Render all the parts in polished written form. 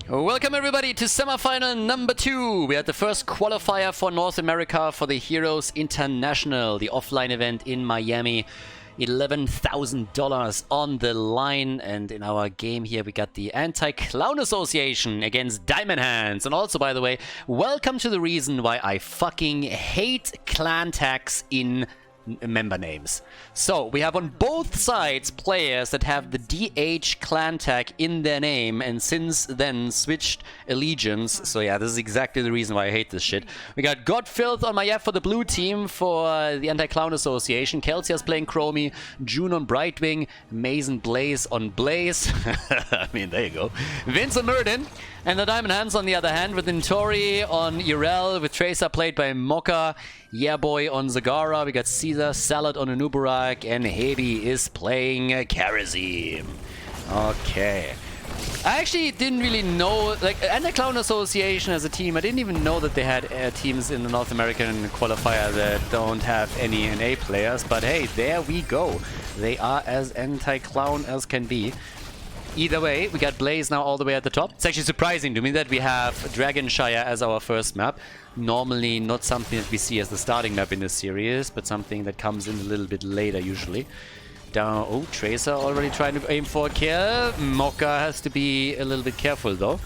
Welcome everybody to semifinal number 2. We had the first qualifier for North America for the Heroes International, the offline event in Miami. $11,000 on the line, and in our game here we got the Anti-Clown Association against Diamond Hands. And also, by the way, welcome to the reason why I fucking hate clan tags in member names. So we have on both sides players that have the DH clan tag in their name and since then switched allegiance. So yeah, this is exactly the reason why I hate this shit. We got Godfilth on my F for the blue team for the Anti-Clown Association. Kelsia's playing Chromie, June on Brightwing, Mason Blaze on Blaze. I mean, there you go. Vince on Murden. And the Diamond Hands on the other hand with Intori on Urel, with Tracer played by Mocha, Yeah Boy on Zagara, we got Caesar Salad on Anubarak, and Hebi is playing Karazim. Okay. I actually didn't really know, like, Anti-Clown Association as a team, I didn't even know that they had teams in the North American qualifier that don't have any NA players, but hey, there we go. They are as anti-clown as can be. Either way, we got Blaze now all the way at the top. It's actually surprising to me that we have Dragonshire as our first map. Normally not something that we see as the starting map in this series, but something that comes in a little bit later usually. Down, oh, Tracer already trying to aim for a kill. Mocha has to be a little bit careful though.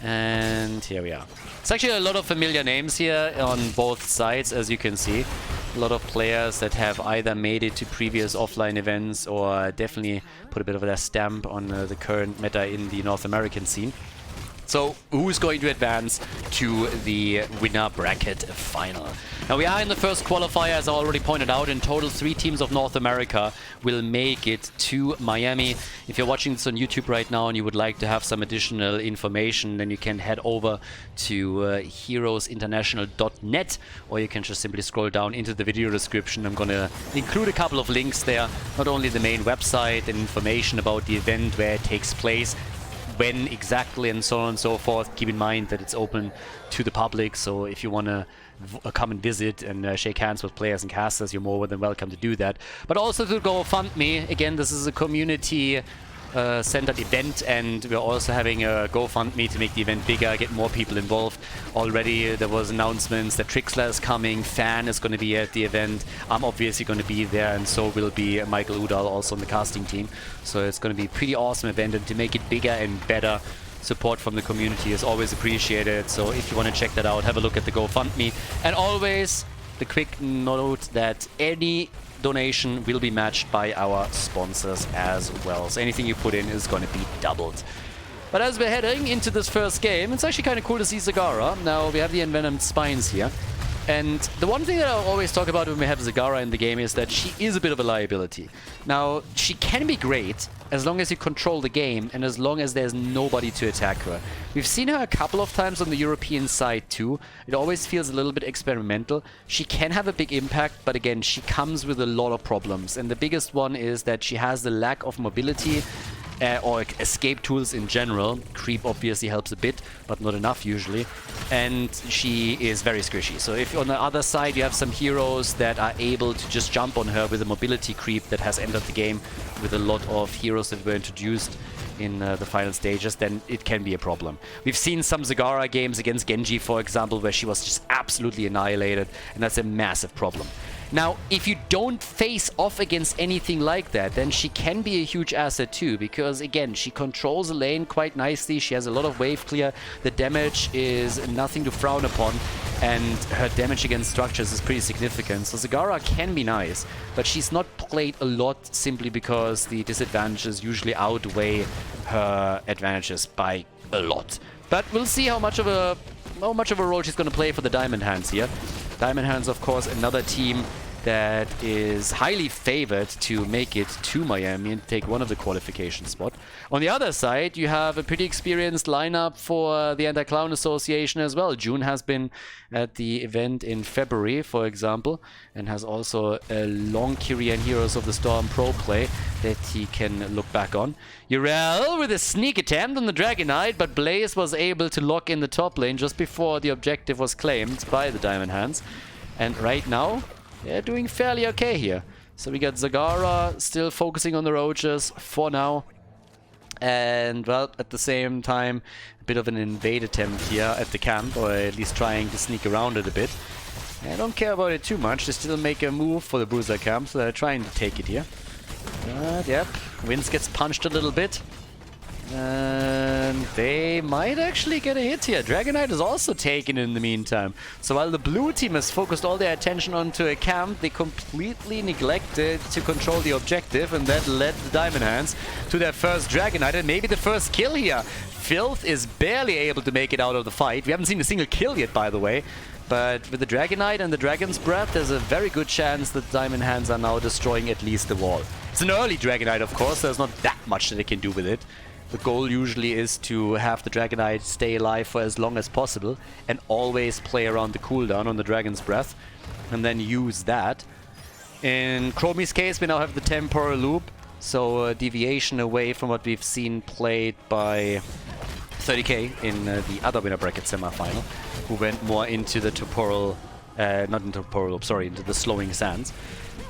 And here we are. It's actually a lot of familiar names here on both sides, as you can see. A lot of players that have either made it to previous offline events or definitely put a bit of their stamp on the current meta in the North American scene. So, who's going to advance to the winner bracket final? Now, we are in the first qualifier, as I already pointed out. In total, 3 teams of North America will make it to Miami. If you're watching this on YouTube right now and you would like to have some additional information, then you can head over to heroesinternational.net, or you can just simply scroll down into the video description. I'm going to include a couple of links there, not only the main website and information about the event, where it takes place, when exactly, and so on and so forth. Keep in mind that it's open to the public, so if you want to come and visit and shake hands with players and casters, you're more than welcome to do that. But also to GoFundMe. Again, this is a community centered event, and we're also having a GoFundMe to make the event bigger, get more people involved. Already there was announcements that Trixler is coming, Fan is going to be at the event, I'm obviously going to be there, and so will be Michael Udall also on the casting team. So it's going to be a pretty awesome event, and to make it bigger and better, support from the community is always appreciated. So if you want to check that out, have a look at the GoFundMe. And always the quick note that any donation will be matched by our sponsors as well. So anything you put in is going to be doubled. But as we're heading into this first game, it's actually kind of cool to see Zagara. Now we have the envenomed spines here. And the one thing that I always talk about when we have Zagara in the game is that she is a bit of a liability. Now, she can be great as long as you control the game and as long as there's nobody to attack her. We've seen her a couple of times on the European side too. It always feels a little bit experimental. She can have a big impact, but again, she comes with a lot of problems. And the biggest one is that she has the lack of mobility or escape tools in general. Creep obviously helps a bit, but not enough usually. And she is very squishy. So if on the other side you have some heroes that are able to just jump on her with a mobility creep that has entered the game with a lot of heroes that were introduced in the final stages, then it can be a problem. We've seen some Zagara games against Genji, for example, where she was just absolutely annihilated, and that's a massive problem. Now, if you don't face off against anything like that, then she can be a huge asset too, because again, she controls the lane quite nicely, she has a lot of wave clear, the damage is nothing to frown upon, and her damage against structures is pretty significant. So Zagara can be nice, but she's not played a lot simply because the disadvantages usually outweigh her advantages by a lot. But we'll see how much of a role she's going to play for the Diamond Hands here. Diamond Hands, of course, another team that is highly favored to make it to Miami and take one of the qualification spot. On the other side, you have a pretty experienced lineup for the Anti-Clown Association as well. June has been at the event in February, for example, and has also a long career in Heroes of the Storm Pro play that he can look back on. Urel with a sneak attempt on the Dragon Knight, but Blaze was able to lock in the top lane just before the objective was claimed by the Diamond Hands. And right now, they're doing fairly okay here. So we got Zagara still focusing on the roaches for now. And, well, at the same time, a bit of an invade attempt here at the camp, or at least trying to sneak around it a bit. I don't care about it too much. They still make a move for the Bruiser camp, so they're trying to take it here. But, yep, Vince gets punched a little bit. And they might actually get a hit here. Dragonite is also taken in the meantime. So while the blue team has focused all their attention onto a camp, they completely neglected to control the objective, and that led the Diamond Hands to their first Dragonite, and maybe the first kill here. Filth is barely able to make it out of the fight. We haven't seen a single kill yet, by the way. But with the Dragonite and the Dragon's Breath, there's a very good chance that Diamond Hands are now destroying at least the wall. It's an early Dragonite, of course. There's not that much that they can do with it. The goal usually is to have the Dragonite stay alive for as long as possible and always play around the cooldown on the Dragon's Breath and then use that. In Chromie's case, we now have the Temporal Loop, so a deviation away from what we've seen played by 30k in the other winner bracket semi-final, who went more into the temporal, not into temporal loop, sorry, into the slowing sands.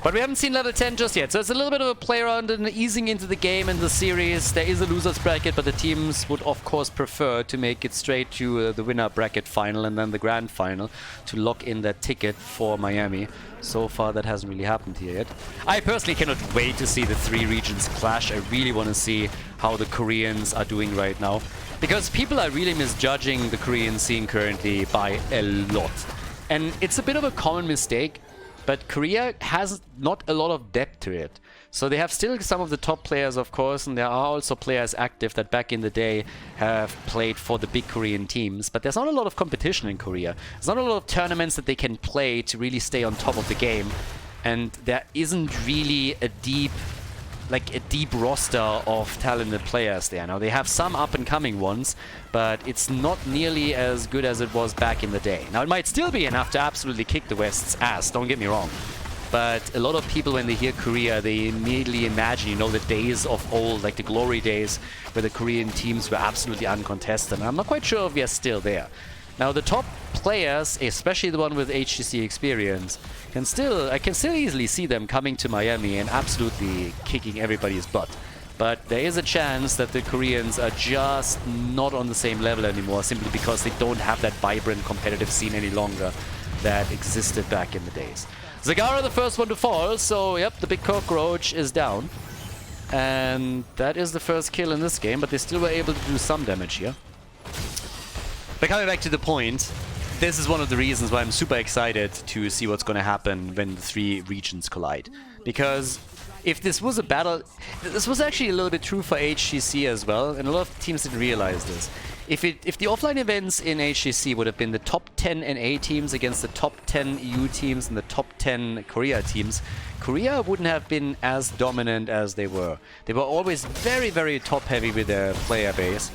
But we haven't seen level 10 just yet, so it's a little bit of a play around and easing into the game in the series. There is a loser's bracket, but the teams would of course prefer to make it straight to the winner bracket final and then the grand final to lock in that ticket for Miami. So far that hasn't really happened here yet. I personally cannot wait to see the three regions clash. I really want to see how the Koreans are doing right now, because people are really misjudging the Korean scene currently by a lot. And it's a bit of a common mistake. But Korea has not a lot of depth to it. So they have still some of the top players, of course, and there are also players active that back in the day have played for the big Korean teams. But there's not a lot of competition in Korea. There's not a lot of tournaments that they can play to really stay on top of the game. And there isn't really a deep roster of talented players there. Now, they have some up-and-coming ones, but it's not nearly as good as it was back in the day. Now, it might still be enough to absolutely kick the West's ass, don't get me wrong. But a lot of people, when they hear Korea, they immediately imagine, you know, the days of old, like the glory days, where the Korean teams were absolutely uncontested. And I'm not quite sure if we are still there. Now, the top players, especially the one with HTC experience, I can still easily see them coming to Miami and absolutely kicking everybody's butt. But there is a chance that the Koreans are just not on the same level anymore, simply because they don't have that vibrant competitive scene any longer that existed back in the days. Zagara, the first one to fall, so yep, the big cockroach is down. And that is the first kill in this game, but they still were able to do some damage here. But coming back to the point, this is one of the reasons why I'm super excited to see what's going to happen when the three regions collide. Because if this was a battle, this was actually a little bit true for HGC as well, and a lot of teams didn't realize this. If the offline events in HGC would have been the top 10 NA teams against the top 10 EU teams and the top 10 Korea teams, Korea wouldn't have been as dominant as they were. They were always very, very top heavy with their player base.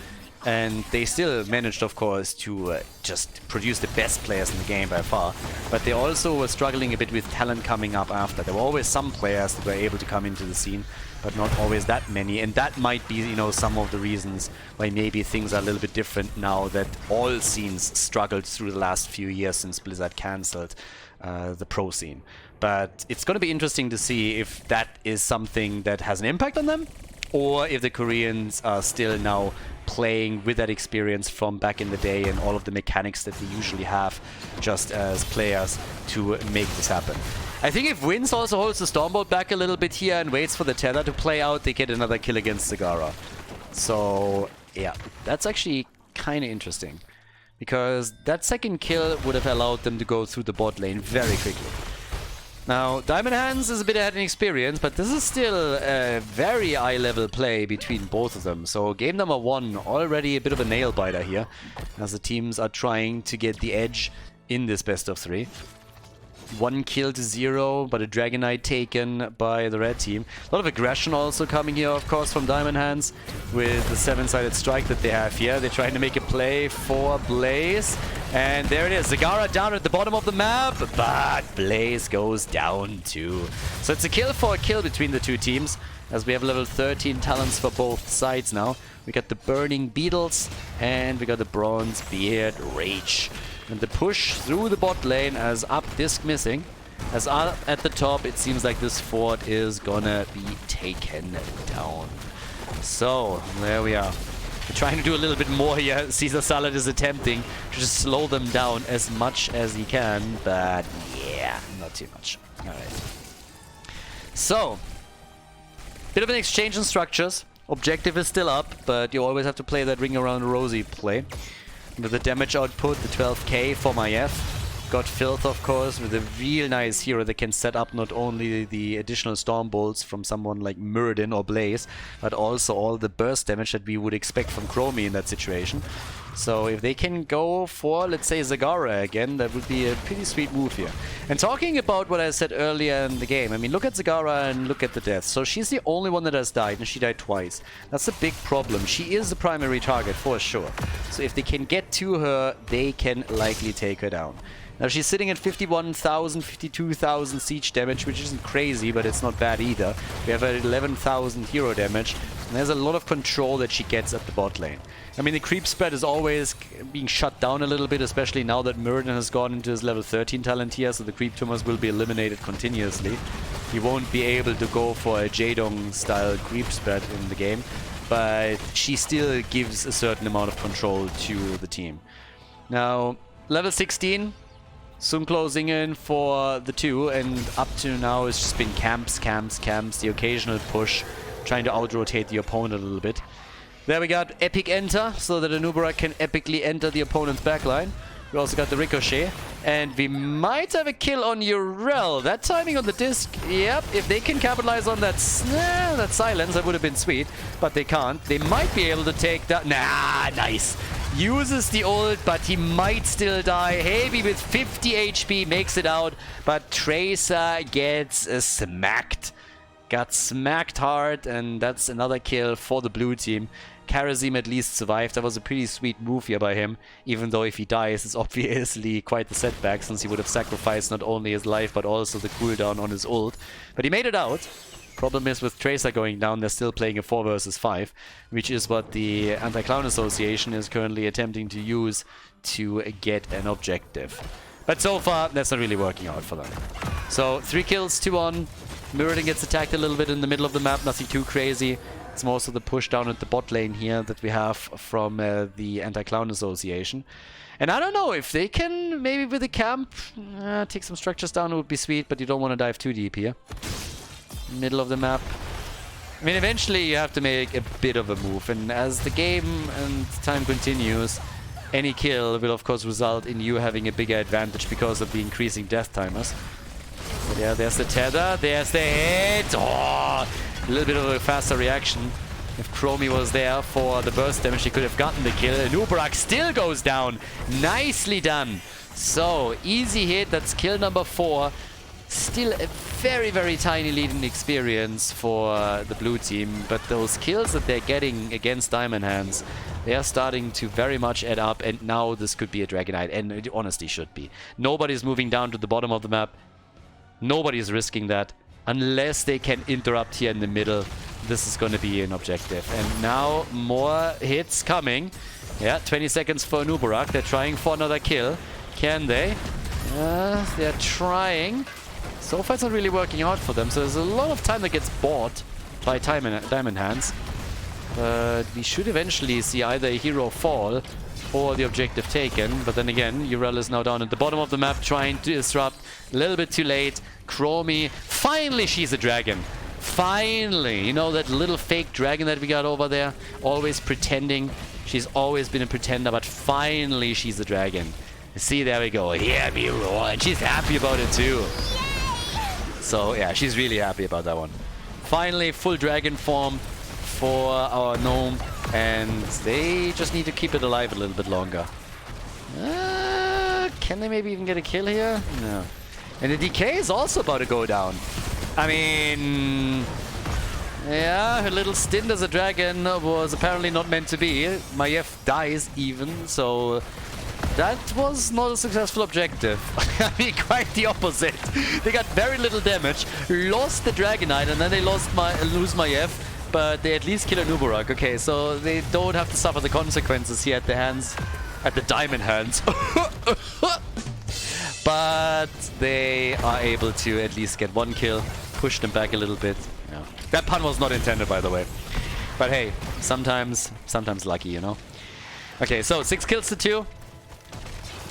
And they still managed, of course, to just produce the best players in the game by far. But they also were struggling a bit with talent coming up after. There were always some players that were able to come into the scene, but not always that many. And that might be, you know, some of the reasons why maybe things are a little bit different now that all scenes struggled through the last few years since Blizzard cancelled the pro scene. But it's going to be interesting to see if that is something that has an impact on them, or if the Koreans are still now playing with that experience from back in the day and all of the mechanics that they usually have just as players to make this happen. I think if Wins also holds the Stormbolt back a little bit here and waits for the tether to play out, they get another kill against Zagara. So yeah, that's actually kind of interesting, because that second kill would have allowed them to go through the bot lane very quickly. Now, Diamond Hands is a bit ahead in experience, but this is still a very high-level play between both of them. So game number 1, already a bit of a nail-biter here, as the teams are trying to get the edge in this best of 3. 1 kill to 0, but a Dragonite taken by the red team. A lot of aggression also coming here, of course, from Diamond Hands with the 7-sided strike that they have here. They're trying to make a play for Blaze. And there it is, Zagara down at the bottom of the map, but Blaze goes down too. So it's a kill for a kill between the two teams, as we have level 13 talents for both sides now. We got the Burning Beetles, and we got the Bronze Beard Rage. And the push through the bot lane as up disc missing. As up at the top, it seems like this fort is gonna be taken down. So, there we are. We're trying to do a little bit more here. Caesar Salad is attempting to just slow them down as much as he can, but yeah, not too much. Alright. So, bit of an exchange in structures. Objective is still up, but you always have to play that ring around Rosie play. With the damage output, the 12k for Maiev. Got Filth, of course, with a real nice hero that can set up not only the additional Storm Bolts from someone like Muradin or Blaze, but also all the burst damage that we would expect from Chromie in that situation. So if they can go for, let's say, Zagara again, that would be a pretty sweet move here. And talking about what I said earlier in the game, I mean, look at Zagara and look at the deaths. So she's the only one that has died, and she died twice. That's a big problem. She is the primary target, for sure. So if they can get to her, they can likely take her down. Now she's sitting at 51,000, 52,000 siege damage, which isn't crazy, but it's not bad either. We have 11,000 hero damage, and there's a lot of control that she gets at the bot lane. I mean, the creep spread is always being shut down a little bit, especially now that Muradin has gone into his level 13 talent here, so the creep tumors will be eliminated continuously. He won't be able to go for a Jaedong style creep spread in the game, but she still gives a certain amount of control to the team. Now, level 16, soon closing in for the 2, and up to now it's just been camps, the occasional push, trying to out-rotate the opponent a little bit. There we got Epic Enter, so that Anubara can epically enter the opponent's backline. We also got the Ricochet, and we might have a kill on Urel. That timing on the disc, yep, if they can capitalize on that silence, that would have been sweet, but they can't. They might be able to take that. Nah, nice. Uses the ult, but he might still die. Heavy with 50 HP makes it out, but Tracer gets smacked. Got smacked hard, and that's another kill for the blue team. Karazim at least survived. That was a pretty sweet move here by him, even though if he dies, it's obviously quite the setback, since he would have sacrificed not only his life, but also the cooldown on his ult. But he made it out. Problem is, with Tracer going down, they're still playing a 4 versus 5, which is what the Anti-Clown Association is currently attempting to use to get an objective. But so far, that's not really working out for them. So, 3 kills, 2 on. Muradin gets attacked a little bit in the middle of the map, nothing too crazy. It's most of the push down at the bot lane here that we have from the Anti-Clown Association. And I don't know, if they can, maybe with the camp, take some structures down, it would be sweet, but you don't want to dive too deep here. Middle of the map. I mean, eventually you have to make a bit of a move, and as the game and time continues, any kill will of course result in you having a bigger advantage because of the increasing death timers. But yeah, there's the tether, there's the hit! Oh, a little bit of a faster reaction. If Chromie was there for the burst damage, he could have gotten the kill. Nubarak still goes down. Nicely done. So, easy hit, that's kill number 4. Still a very, very tiny lead in experience for the blue team, but those kills that they're getting against Diamond Hands, they are starting to very much add up, and now this could be a Dragonite, and it honestly should be. Nobody's moving down to the bottom of the map. Nobody's risking that. Unless they can interrupt here in the middle, this is going to be an objective. And now more hits coming. Yeah, 20 seconds for Nubarak. They're trying for another kill. Can they? They're trying. So far it's not really working out for them, so there's a lot of time that gets bought by Diamond Hands. But we should eventually see either a hero fall or the objective taken. But then again, Urel is now down at the bottom of the map trying to disrupt. A little bit too late. Chromie, finally she's a dragon. Finally! You know that little fake dragon that we got over there? Always pretending. She's always been a pretender, but finally she's a dragon. See, there we go. Hear me roar, and she's happy about it too. So yeah, she's really happy about that one. Finally, full dragon form for our gnome, and they just need to keep it alive a little bit longer. Can they maybe even get a kill here? No. And the DK is also about to go down. I mean, yeah, her little stint as a dragon was apparently not meant to be. Maiev dies even, so that was not a successful objective. I mean, quite the opposite. They got very little damage, lost the Dragonite, and then they lose Maiev, but they at least kill a Nubarak. Okay, so they don't have to suffer the consequences here at the Diamond Hands. But they are able to at least get one kill, push them back a little bit. Yeah. That pun was not intended, by the way. But hey, sometimes lucky, you know? Okay, so 6 kills to 2.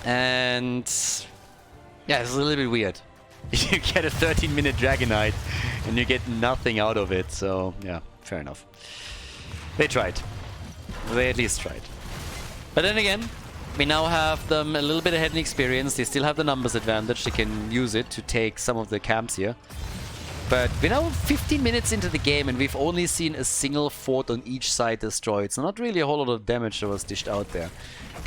And yeah, it's a little bit weird. You get a 13-minute Dragonite and you get nothing out of it. So yeah, fair enough. They tried. They at least tried. But then again, we now have them a little bit ahead in experience. They still have the numbers advantage. They can use it to take some of the camps here. But we're now 15 minutes into the game and we've only seen a single fort on each side destroyed. So not really a whole lot of damage that was dished out there.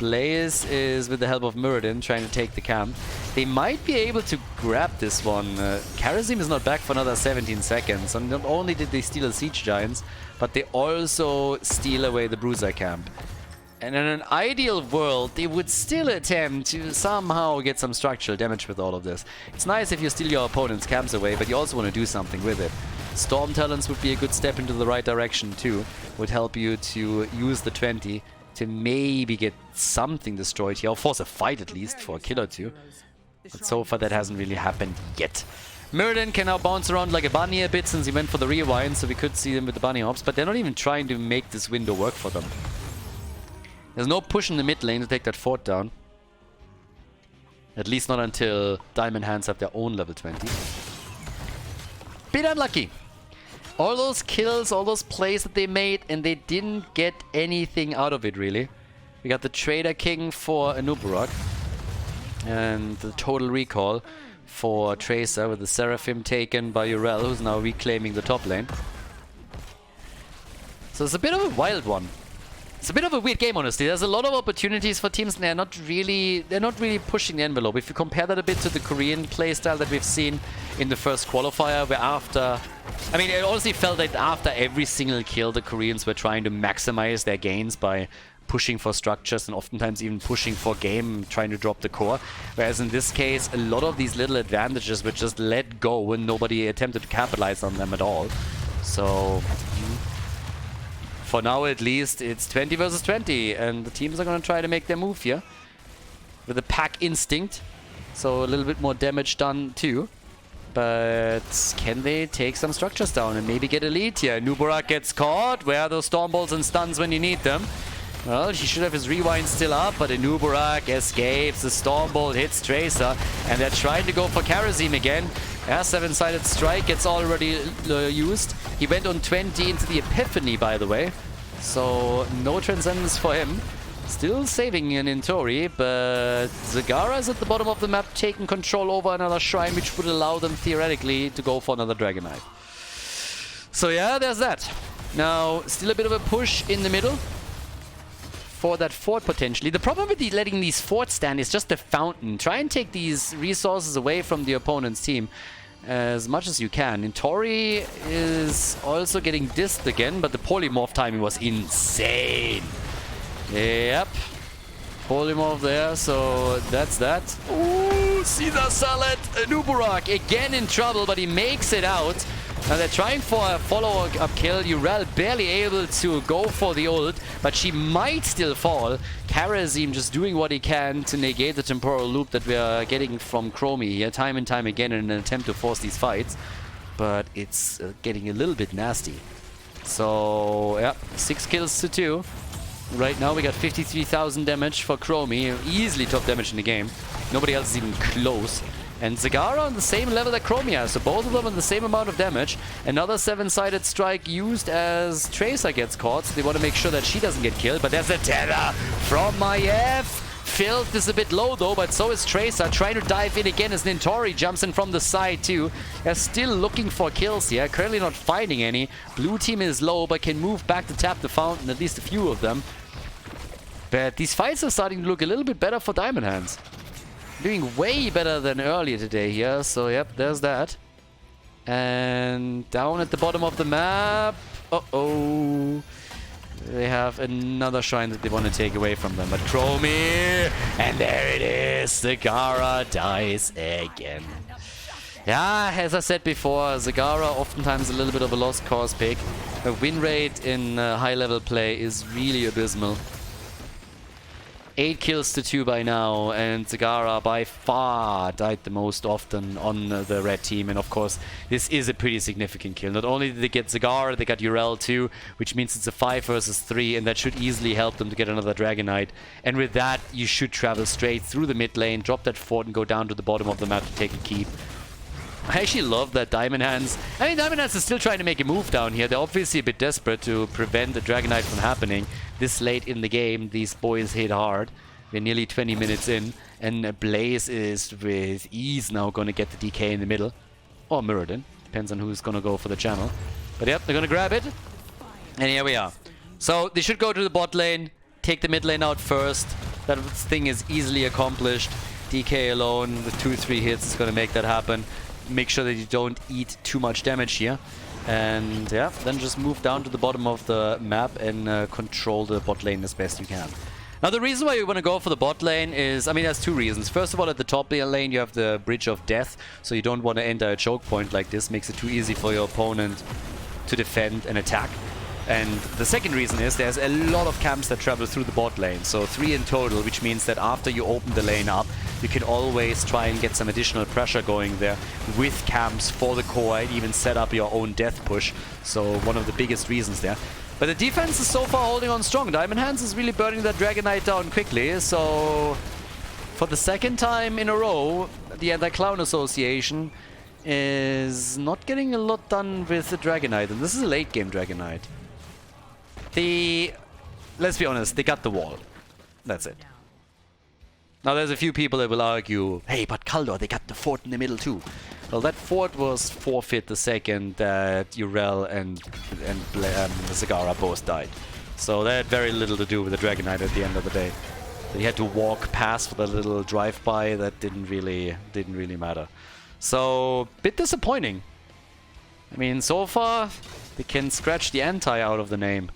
Blaze is, with the help of Muradin, trying to take the camp. They might be able to grab this one. Karazim is not back for another 17 seconds. And not only did they steal the Siege Giants, but they also steal away the Bruiser camp. And in an ideal world, they would still attempt to somehow get some structural damage with all of this. It's nice if you steal your opponent's camps away, but you also want to do something with it. Storm Talons would be a good step into the right direction too. Would help you to use the 20 to maybe get something destroyed here, or force a fight at least for a kill or two. But so far that hasn't really happened yet. Muradin can now bounce around like a bunny a bit since he went for the rewind, so we could see them with the bunny hops, but they're not even trying to make this window work for them. There's no push in the mid lane to take that fort down. At least not until Diamond Hands have their own level 20. Bit unlucky. All those kills, all those plays that they made, and they didn't get anything out of it, really. We got the Trader King for Anubarak. And the total recall for Tracer, with the Seraphim taken by Urel, who's now reclaiming the top lane. So it's a bit of a wild one. It's a bit of a weird game, honestly. There's a lot of opportunities for teams, and they're not really pushing the envelope. If you compare that a bit to the Korean playstyle that we've seen in the first qualifier, where after... I mean, it honestly felt like after every single kill, the Koreans were trying to maximize their gains by pushing for structures and oftentimes even pushing for game, trying to drop the core. Whereas in this case, a lot of these little advantages were just let go when nobody attempted to capitalize on them at all. So... for now, at least, it's 20 versus 20, and the teams are going to try to make their move here with a pack instinct, so a little bit more damage done too. But can they take some structures down and maybe get a lead here? Nubarak gets caught. Where are those storm bolts and stuns when you need them? Well, he should have his rewind still up, but Nubarak escapes. The storm bolt hits Tracer, and they're trying to go for Karazim again. Yeah, 7-sided strike gets already used. He went on 20 into the Epiphany, by the way. So, no Transcendence for him. Still saving an Intori, but Zagara is at the bottom of the map, taking control over another shrine, which would allow them, theoretically, to go for another Dragonite. So yeah, there's that. Now, still a bit of a push in the middle for that fort, potentially. The problem with letting these forts stand is just the fountain. Try and take these resources away from the opponent's team as much as you can. Intori is also getting dissed again, but the polymorph timing was insane. Yep. Polymorph there, so that's that. Ooh, Caesar Salad, Nubarak again in trouble, but he makes it out. Now they're trying for a follow-up kill. Urel barely able to go for the ult, but she might still fall. Karazim just doing what he can to negate the temporal loop that we are getting from Chromie here time and time again in an attempt to force these fights. But it's getting a little bit nasty. So, yeah, 6 kills to 2. Right now we got 53,000 damage for Chromie. Easily top damage in the game. Nobody else is even close. And Zagara on the same level that Chromie has, so both of them on the same amount of damage. Another 7-sided strike used as Tracer gets caught, so they want to make sure that she doesn't get killed. But there's a tether from Maiev. Filth is a bit low though, but so is Tracer, trying to dive in again as Nintori jumps in from the side too. They're still looking for kills here, currently not finding any. Blue team is low, but can move back to tap the fountain, at least a few of them. But these fights are starting to look a little bit better for Diamond Hands. Doing way better than earlier today here, so yep, there's that. And down at the bottom of the map, uh-oh, they have another shrine that they want to take away from them. But Chromie, and there it is, Zagara dies again. Yeah, as I said before, Zagara oftentimes a little bit of a lost cause pick. Her win rate in high level play is really abysmal. 8 kills to 2 by now, and Zagara by far died the most often on the red team. And of course, this is a pretty significant kill. Not only did they get Zagara, they got Urel too, which means it's a 5 versus 3, and that should easily help them to get another Dragonite. And with that, you should travel straight through the mid lane, drop that fort, and go down to the bottom of the map to take a keep. I actually love that Diamond Hands. I mean, Diamond Hands is still trying to make a move down here. They're obviously a bit desperate to prevent the Dragonite from happening. This late in the game, these boys hit hard. We're nearly 20 minutes in, and Blaze is with ease now going to get the DK in the middle. Or Muradin. Depends on who's going to go for the channel. But yep, they're going to grab it. And here we are. So they should go to the bot lane, take the mid lane out first. That thing is easily accomplished. DK alone with 2-3 hits is going to make that happen. Make sure that you don't eat too much damage here. And yeah, then just move down to the bottom of the map and control the bot lane as best you can. Now the reason why you want to go for the bot lane is, I mean, there's two reasons. First of all, at the top lane you have the Bridge of Death, so you don't want to enter a choke point like this. Makes it too easy for your opponent to defend and attack. And the second reason is there's a lot of camps that travel through the bot lane, so 3 in total, which means that after you open the lane up, you can always try and get some additional pressure going there with camps for the core and even set up your own death push. So one of the biggest reasons there. But the defense is so far holding on strong. Diamond Hands is really burning that Dragonite down quickly, so for the second time in a row, the Anti-Clown Association is not getting a lot done with the Dragonite, and this is a late game Dragonite. Let's be honest, they got the wall. That's it. Now there's a few people that will argue, hey, but Khaldor, they got the fort in the middle too. Well, that fort was forfeit the second that Urel and Zagara both died. So that had very little to do with the Dragonite at the end of the day. They had to walk past for the little drive-by that didn't really matter. So, bit disappointing. I mean, so far, they can scratch the anti out of the name.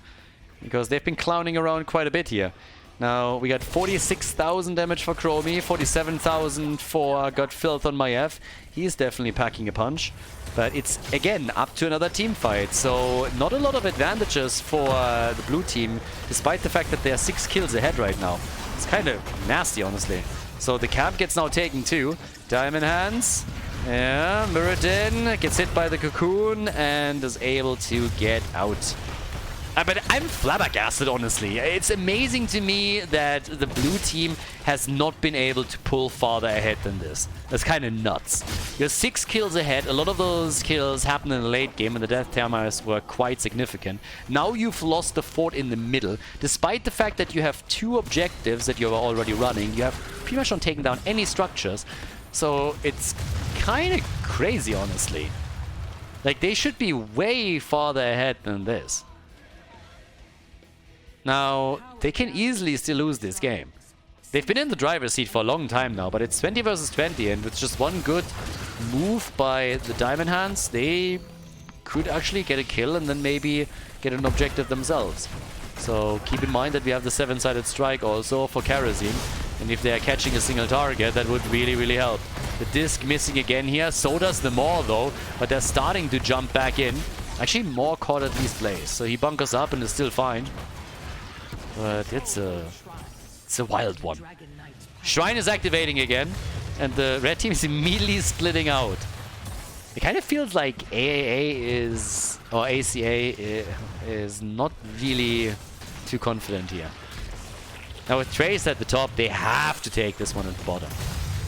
Because they've been clowning around quite a bit here. Now, we got 46,000 damage for Chromie, 47,000 for Got Filth on Maiev. He's definitely packing a punch. But it's, again, up to another team fight. So, not a lot of advantages for the blue team, despite the fact that they are 6 kills ahead right now. It's kind of nasty, honestly. So, the camp gets now taken too. Diamond Hands. Yeah, Muradin gets hit by the cocoon and is able to get out. But I'm flabbergasted, honestly. It's amazing to me that the blue team has not been able to pull farther ahead than this. That's kind of nuts. You're 6 kills ahead. A lot of those kills happened in the late game, and the death timers were quite significant. Now you've lost the fort in the middle. Despite the fact that you have 2 objectives that you're already running, you have pretty much not taken down any structures. So it's kind of crazy, honestly. Like, they should be way farther ahead than this. Now, they can easily still lose this game. They've been in the driver's seat for a long time now, but it's 20 versus 20, and with just one good move by the Diamond Hands, they could actually get a kill and then maybe get an objective themselves. So keep in mind that we have the 7-sided strike also for Kerosene, and if they are catching a single target, that would really, really help. The disc missing again here, so does the Maw though, but they're starting to jump back in. Actually, Maw caught at least Blaze, so he bunkers up and is still fine. But it's a wild one. Shrine is activating again, and the red team is immediately splitting out. It kind of feels like AAA is, or ACA is not really too confident here. Now with Trace at the top, they have to take this one at the bottom.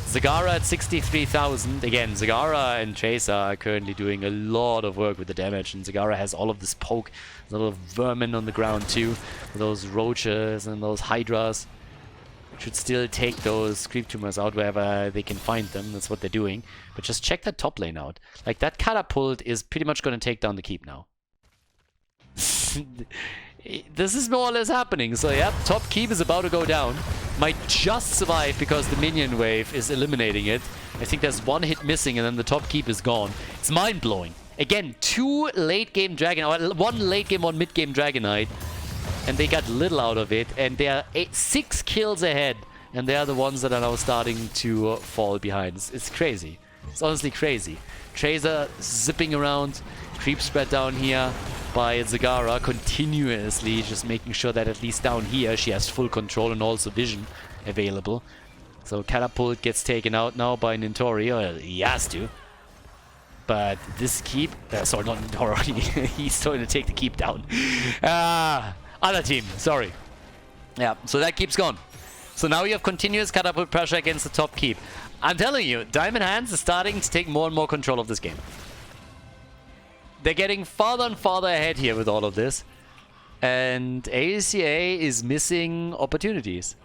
Zagara at 63,000. Again, Zagara and Tracer are currently doing a lot of work with the damage, and Zagara has all of this poke, a lot of vermin on the ground too, those roaches and those hydras. Should still take those creep tumors out wherever they can find them. That's what they're doing. But just check that top lane out. Like, that catapult is pretty much going to take down the keep now. This is more or less happening. So yeah, top keep is about to go down. Might just survive because the minion wave is eliminating it. I think there's 1 hit missing and then the top keep is gone. It's mind-blowing. Again, 2 late game Dragon, or 1 late game, 1 mid game Dragonite. And they got little out of it. And they are 6 kills ahead. And they are the ones that are now starting to fall behind. It's crazy. It's honestly crazy. Tracer zipping around. Creep spread down here by Zagara continuously, just making sure that at least down here she has full control and also vision available. So Catapult gets taken out now by Nintori, or he has to. But this keep, sorry, not Nintori, he's trying to take the keep down. Other team, sorry. Yeah, so that keeps going. So now you have continuous Catapult pressure against the top keep. I'm telling you, Diamond Hands is starting to take more and more control of this game. They're getting farther and farther ahead here with all of this. And ACA is missing opportunities.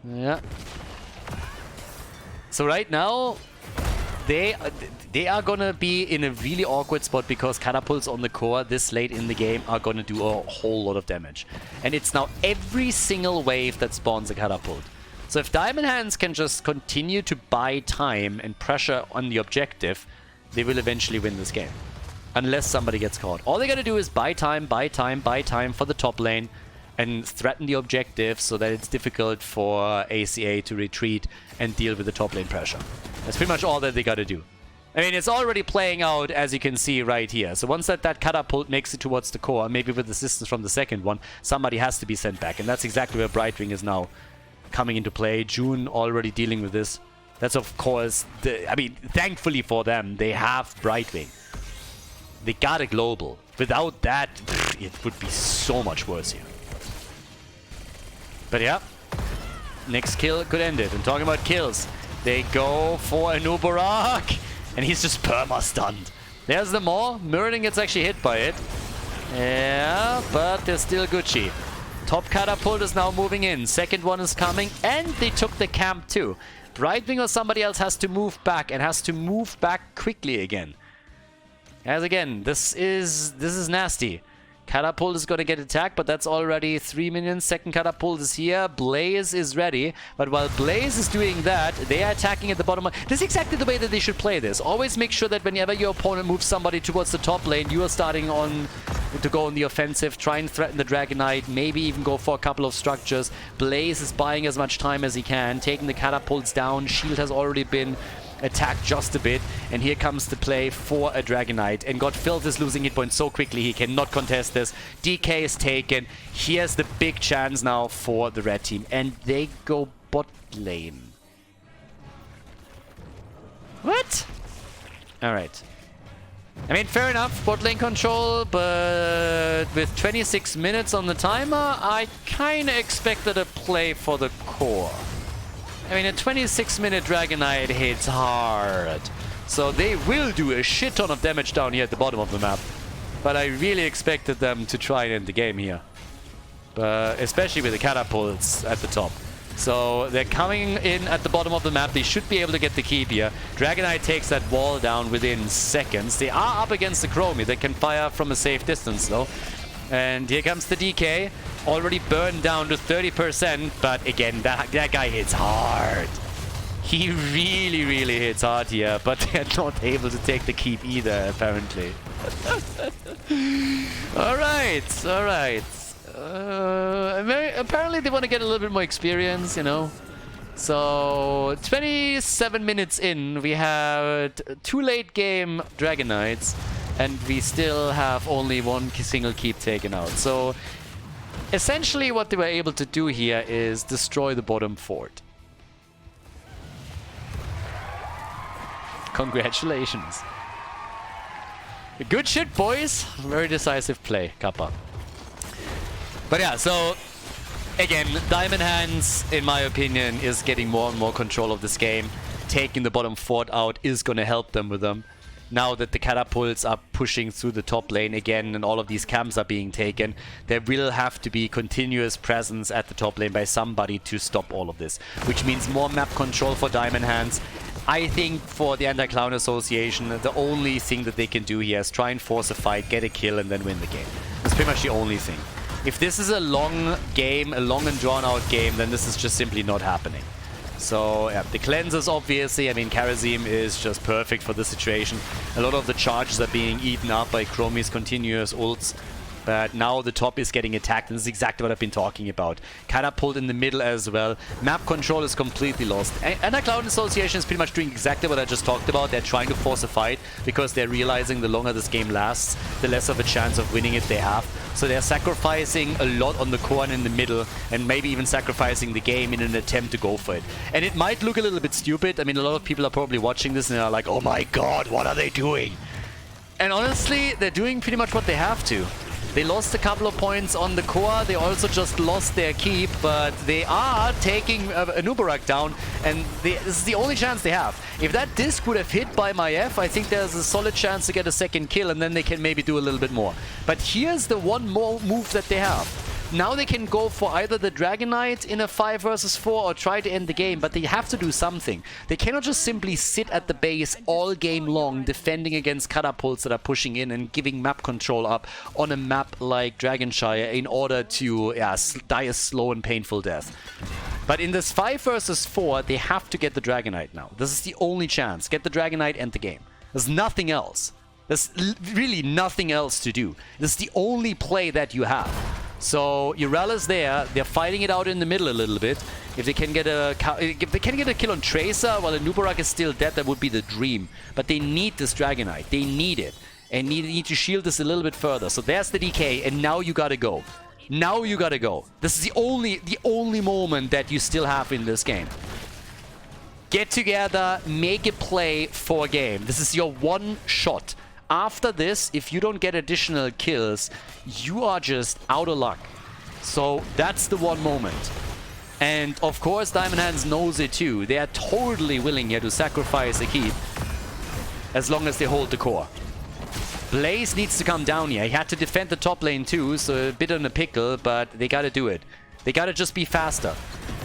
Yeah. So right now, they are gonna be in a really awkward spot because Catapults on the core this late in the game are gonna do a whole lot of damage. And it's now every single wave that spawns a Catapult. So if Diamond Hands can just continue to buy time and pressure on the objective, they will eventually win this game. Unless somebody gets caught. All they gotta do is buy time, buy time, buy time for the top lane and threaten the objective so that it's difficult for ACA to retreat and deal with the top lane pressure. That's pretty much all that they gotta do. I mean, it's already playing out, as you can see right here. So once that Catapult makes it towards the core, maybe with assistance from the second one, somebody has to be sent back. And that's exactly where Brightwing is now coming into play. June already dealing with this. That's, of course, I mean, thankfully for them, they have Brightwing. They got a global. Without that, it would be so much worse here. But yeah, next kill could end it. And talking about kills, they go for a Nubarak, and he's just perma-stunned. There's the Maw. Mirroring gets actually hit by it. Yeah, but they're still Gucci. Top Catapult is now moving in. Second one is coming, and they took the camp too. Brightwing or somebody else has to move back, and has to move back quickly again. As again, this is nasty. Catapult is going to get attacked, but that's already 3 minions. Second Catapult is here. Blaze is ready. But while Blaze is doing that, they are attacking at the bottom. This is exactly the way that they should play this. Always make sure that whenever your opponent moves somebody towards the top lane, you are starting on to go on the offensive. Try and threaten the Dragon Knight. Maybe even go for a couple of structures. Blaze is buying as much time as he can. Taking the Catapults down. Shield has already been attacked just a bit, and here comes the play for a Dragon Knight. And God Filth is losing hit points so quickly he cannot contest this. DK is taken. Here's the big chance now for the red team, and they go bot lane. What? Alright. I mean, fair enough, bot lane control, but with 26 minutes on the timer, I kinda expected a play for the core. I mean, a 26-minute Dragon Knight hits hard. So they will do a shit ton of damage down here at the bottom of the map. But I really expected them to try and end the game here. But especially with the Catapults at the top. So they're coming in at the bottom of the map. They should be able to get the keep here. Dragon Knight takes that wall down within seconds. They are up against the Chromie. They can fire from a safe distance though. And here comes the DK. Already burned down to 30%, but again, that guy hits hard. He really, really hits hard here, but they're not able to take the keep either, apparently. Alright, alright. Apparently they want to get a little bit more experience, you know. So, 27 minutes in, we had 2 late game Dragon Knights, and we still have only 1 single keep taken out. So, essentially what they were able to do here is destroy the bottom fort. Congratulations. Good shit, boys. Very decisive play, Kappa. But yeah, so again, Diamond Hands, in my opinion, is getting more and more control of this game. Taking the bottom fort out is going to help them with them. Now that the Catapults are pushing through the top lane again and all of these camps are being taken, there will have to be continuous presence at the top lane by somebody to stop all of this. Which means more map control for Diamond Hands. I think for the Anti-Clown Association, the only thing that they can do here is try and force a fight, get a kill, and then win the game. That's pretty much the only thing. If this is a long game, a long and drawn-out game, then this is just simply not happening. So, yeah, the cleansers, obviously, I mean, Karazim is just perfect for this situation. A lot of the charges are being eaten up by Chromie's continuous ults. But now the top is getting attacked, and this is exactly what I've been talking about. Catapult in the middle as well. Map control is completely lost. Anti-Cloud Association is pretty much doing exactly what I just talked about. They're trying to force a fight because they're realizing the longer this game lasts, the less of a chance of winning it they have. So they're sacrificing a lot on the core and in the middle, and maybe even sacrificing the game in an attempt to go for it. And it might look a little bit stupid. I mean, a lot of people are probably watching this and are like, oh my god, what are they doing? And honestly, they're doing pretty much what they have to. They lost a couple of points on the core. They also just lost their keep, but they are taking Nubarak down, and this is the only chance they have. If that disc would have hit by Maiev, I think there's a solid chance to get a second kill, and then they can maybe do a little bit more. But here's the one more move that they have. Now they can go for either the Dragon Knight in a 5 versus 4 or try to end the game, but they have to do something. They cannot just simply sit at the base all game long defending against catapults that are pushing in and giving map control up on a map like Dragonshire in order to die a slow and painful death. But in this 5 versus 4, they have to get the Dragon Knight now. This is the only chance. Get the Dragon Knight, end the game. There's nothing else. There's really nothing else to do. This is the only play that you have. So Urel is there. They're fighting it out in the middle a little bit. If they can get a kill on Tracer while the Nubarak is still dead, that would be the dream. But they need this Dragon Knight. They need it, and need to shield this a little bit further. So there's the DK, and now you gotta go. Now you gotta go. This is the only moment that you still have in this game. Get together, make a play for a game. This is your one shot. After this, if you don't get additional kills, you are just out of luck. So that's the one moment. And of course, Diamond Hands knows it too. They are totally willing here to sacrifice a keep as long as they hold the core. Blaze needs to come down here. He had to defend the top lane too, so a bit in a pickle, but they gotta do it. They gotta just be faster.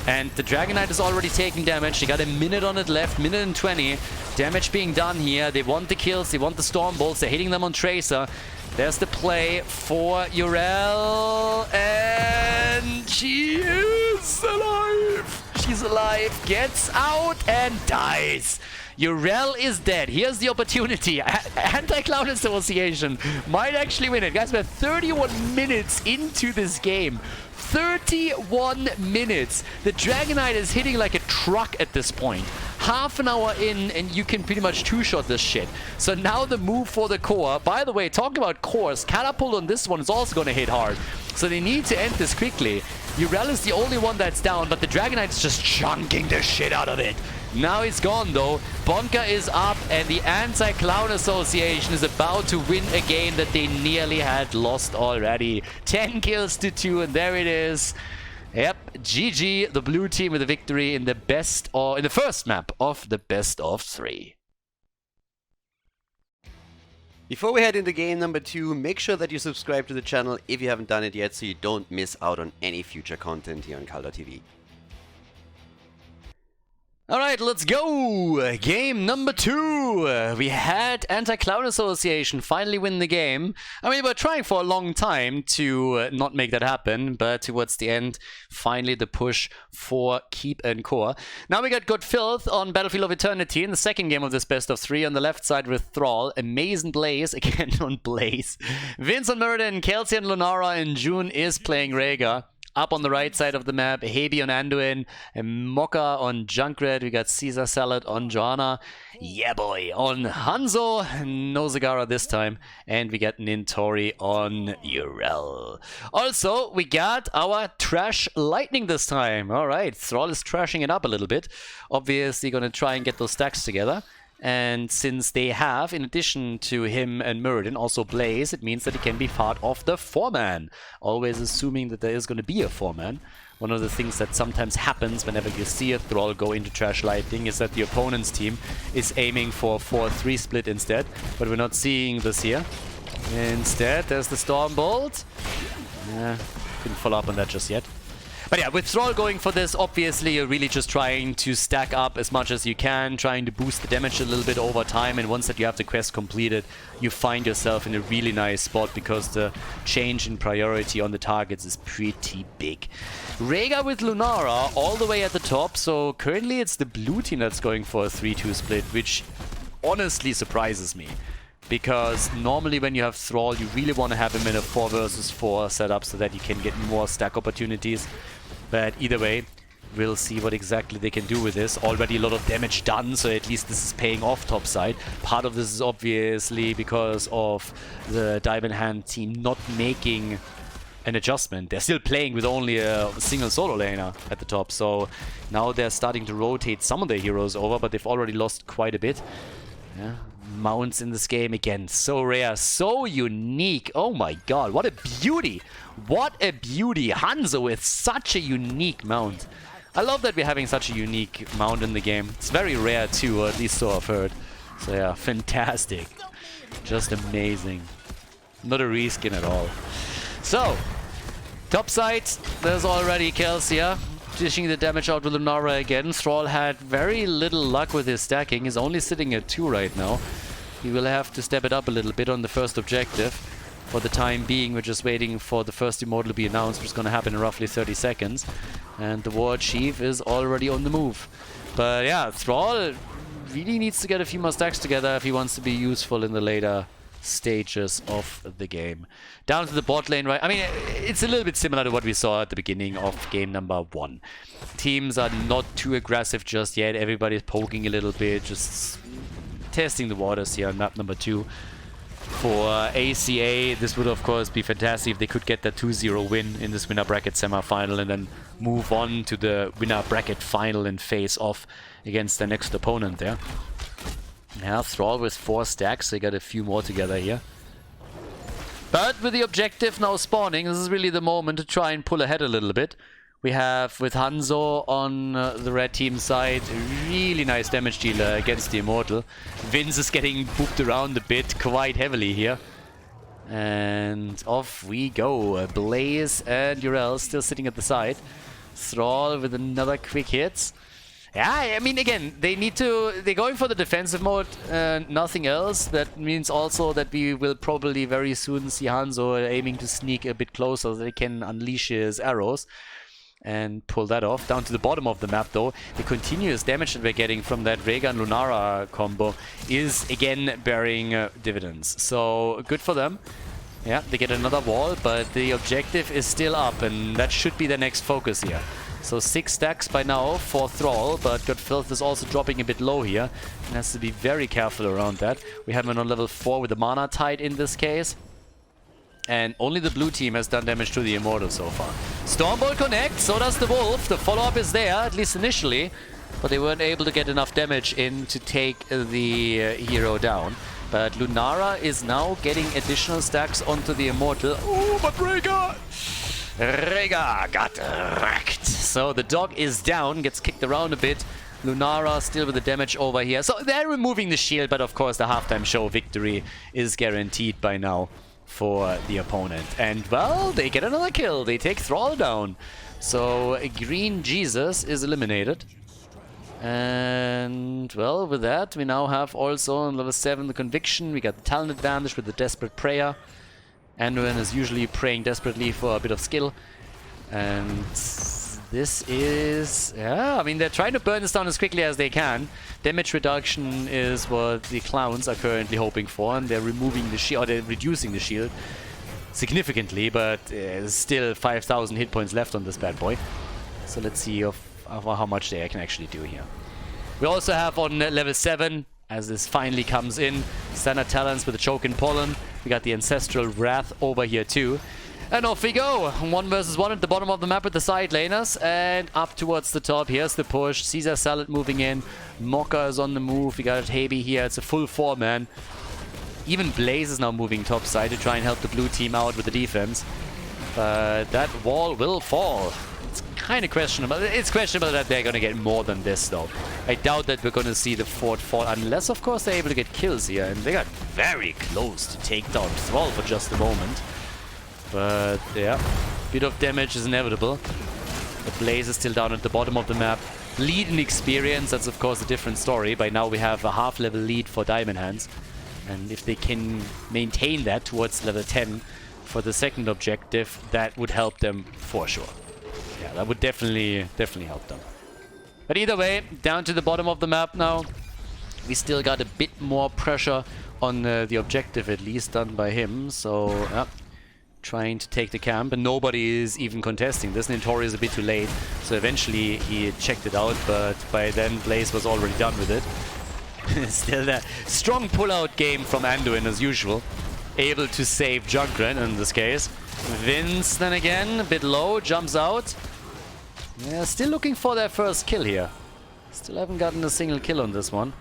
And the Dragon Knight is already taking damage. They got a minute on it left, minute and 20. Damage being done here. They want the kills, they want the Storm Bolts. They're hitting them on Tracer. There's the play for Urel. And she is alive. She's alive. Gets out and dies. Urel is dead. Here's the opportunity. Anti-Cloud Association might actually win it. Guys, we're 31 minutes into this game. 31 minutes. The Dragon Knight is hitting like a truck at this point. Half an hour in and you can pretty much two-shot this shit. So now the move for the core. By the way, talking about cores, Catapult on this one is also going to hit hard. So they need to end this quickly. Urel is the only one that's down, but the Dragon Knight is just chunking the shit out of it. Now he's gone though. Bonka is up and the Anti-Cloud Association is about to win a game that they nearly had lost already. 10 kills to 2 and there it is. Yep, GG, the blue team with a victory in the in the first map of the best of 3. Before we head into game number 2, make sure that you subscribe to the channel if you haven't done it yet so you don't miss out on any future content here on Khaldor TV. Alright, let's go! Game number 2! We had Anti-Cloud Association finally win the game. I mean, we were trying for a long time to not make that happen, but towards the end, finally the push for Keep and Core. Now we got Good Filth on Battlefield of Eternity in the second game of this best of 3. On the left side with Thrall, Amazing Blaze, again on Blaze. Vince on Murden, Kelsey and Lunara, and June is playing Rhaegar. Up on the right side of the map, Hebi on Anduin, and Mokka on Junkrat. We got Caesar Salad on Joanna. Yeah boy, on Hanzo. No Zagara this time. And we got Nintori on Urel. Also, we got our Trash Lightning this time. Alright, Thrall is trashing it up a little bit. Obviously gonna try and get those stacks together. And since they have, in addition to him and Muradin, also Blaze, it means that he can be part of the 4-man. Always assuming that there is going to be a 4-man. One of the things that sometimes happens whenever you see a Thrall go into Trash Lightning is that the opponent's team is aiming for a 4-3 split instead. But we're not seeing this here. Instead, there's the Storm Bolt. Didn't follow up on that just yet. But yeah, with Thrall going for this, obviously you're really just trying to stack up as much as you can, trying to boost the damage a little bit over time, and once that you have the quest completed, you find yourself in a really nice spot because the change in priority on the targets is pretty big. Rhaegar with Lunara all the way at the top, so currently it's the blue team that's going for a 3-2 split, which honestly surprises me. because normally when you have Thrall, you really want to have him in a 4 versus 4 setup so that you can get more stack opportunities. But either way, we'll see what exactly they can do with this. Already a lot of damage done, so at least this is paying off top side. Part of this is obviously because of the Diamond Hand team not making an adjustment. They're still playing with only a single solo laner at the top, so now they're starting to rotate some of their heroes over, but they've already lost quite a bit. Yeah. Mounts in this game again, so rare, so unique. Oh my god, what a beauty! What a beauty! Hanzo with such a unique mount. I love that we're having such a unique mount in the game. It's very rare too, or at least so I've heard. So yeah, fantastic. Just amazing. Not a reskin at all. So, top side, there's already kills here. Dishing the damage out with Lunara again. Thrall had very little luck with his stacking. He's only sitting at 2 right now. He will have to step it up a little bit on the first objective. For the time being, we're just waiting for the first immortal to be announced, which is going to happen in roughly 30 seconds. And the War Chief is already on the move. But yeah, Thrall really needs to get a few more stacks together if he wants to be useful in the later stages of the game. Down to the bot lane, right? I mean, it's a little bit similar to what we saw at the beginning of game number 1. Teams are not too aggressive just yet. Everybody's poking a little bit, just testing the waters here on map number 2. For ACA, this would of course be fantastic if they could get that 2-0 win in this winner bracket semi-final and then move on to the winner bracket final and face off against their next opponent there. Yeah, Thrall with 4 stacks, they got a few more together here. But with the objective now spawning, this is really the moment to try and pull ahead a little bit. We have, with Hanzo on the red team side, a really nice damage dealer against the Immortal. Vince is getting booped around a bit quite heavily here. And off we go. Blaze and Urel still sitting at the side. Thrall with another quick hit. Yeah, I mean, again, they're going for the defensive mode, nothing else. That means also that we will probably very soon see Hanzo aiming to sneak a bit closer so they can unleash his arrows and pull that off. Down to the bottom of the map, though, the continuous damage that we're getting from that Rehgar-Lunara combo is again bearing dividends. So, good for them. Yeah, they get another wall, but the objective is still up, and that should be the next focus here. So 6 stacks by now for Thrall, but Godfilth is also dropping a bit low here and has to be very careful around that. We have him on level 4 with the Mana Tide in this case. And only the blue team has done damage to the Immortal so far. Stormbolt connects, so does the Wolf. The follow-up is there, at least initially, but they weren't able to get enough damage in to take the hero down. But Lunara is now getting additional stacks onto the Immortal. Oh, but Rehgar got wrecked. So the dog is down, gets kicked around a bit. Lunara still with the damage over here. So they're removing the shield, but of course the halftime show victory is guaranteed by now for the opponent. And well, they get another kill. They take Thrall down. So Green Jesus is eliminated. And well, with that we now have also on level 7 the Conviction. We got the talent advantage with the Desperate Prayer. Anduin is usually praying desperately for a bit of skill. And this is... yeah, I mean, they're trying to burn this down as quickly as they can. Damage reduction is what the clowns are currently hoping for, and they're removing the shield, or they're reducing the shield significantly, but there's still 5,000 hit points left on this bad boy. So let's see of how much they can actually do here. We also have on level 7, as this finally comes in, standard talents with the Choke and Pollen. We got the Ancestral Wrath over here too. And off we go! 1 versus 1 at the bottom of the map with the side laners. And up towards the top. Here's the push. Caesar Salad moving in. Mokka is on the move. We got Hebi here. It's a full 4-man. Even Blaze is now moving top side to try and help the blue team out with the defense. But that wall will fall. It's kind of questionable. It's questionable that they're going to get more than this, though. I doubt that we're going to see the fort fall, unless, of course, they're able to get kills here. And they got very close to take down Thrall for just a moment. But, yeah, bit of damage is inevitable. The Blaze is still down at the bottom of the map. Lead in experience, that's, of course, a different story. By now, we have a half-level lead for Diamond Hands. And if they can maintain that towards level 10 for the second objective, that would help them for sure. Yeah, that would definitely help them. But either way, down to the bottom of the map now. We still got a bit more pressure on the objective, at least, done by him. So, trying to take the camp, and nobody is even contesting this. Nintori is a bit too late, so eventually he checked it out, but by then Blaze was already done with it. Still a strong pull-out game from Anduin as usual. Able to save Junkrat in this case. Vince then again, a bit low, jumps out. Yeah, still looking for their first kill here. Still haven't gotten a single kill on this one.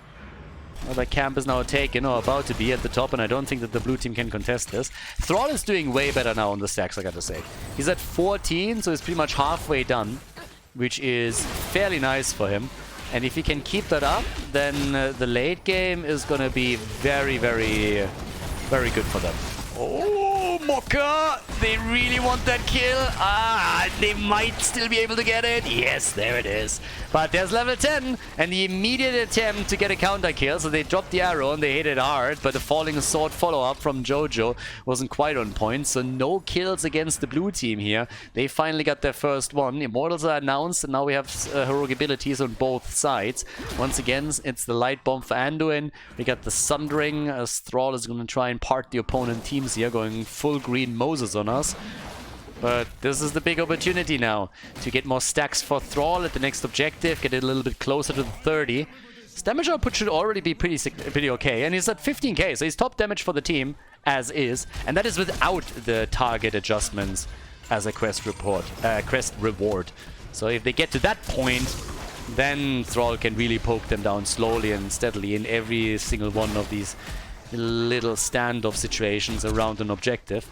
Well, the camp is now taken, or about to be, at the top, and I don't think that the blue team can contest this. Thrall is doing way better now on the stacks, I gotta say. He's at 14, so he's pretty much halfway done, which is fairly nice for him. And if he can keep that up, then the late game is gonna be very, very, very good for them. Oh, Mokka! They really want that kill. Ah, they might still be able to get it. Yes, there it is. But there's level 10, and the immediate attempt to get a counter kill. So they dropped the arrow and they hit it hard, but the falling sword follow-up from Jojo wasn't quite on point. So no kills against the blue team here. They finally got their first one. Immortals are announced, and now we have heroic abilities on both sides. Once again, it's the light bomb for Anduin. We got the Sundering, as Thrall is going to try and part the opponent teams here, going full green Moses on us. But this is the big opportunity now to get more stacks for Thrall at the next objective, get it a little bit closer to the 30. His damage output should already be pretty okay, and he's at 15k, so he's top damage for the team as is, and that is without the target adjustments as a quest reward. So if they get to that point, then Thrall can really poke them down slowly and steadily in every single one of these little standoff situations around an objective.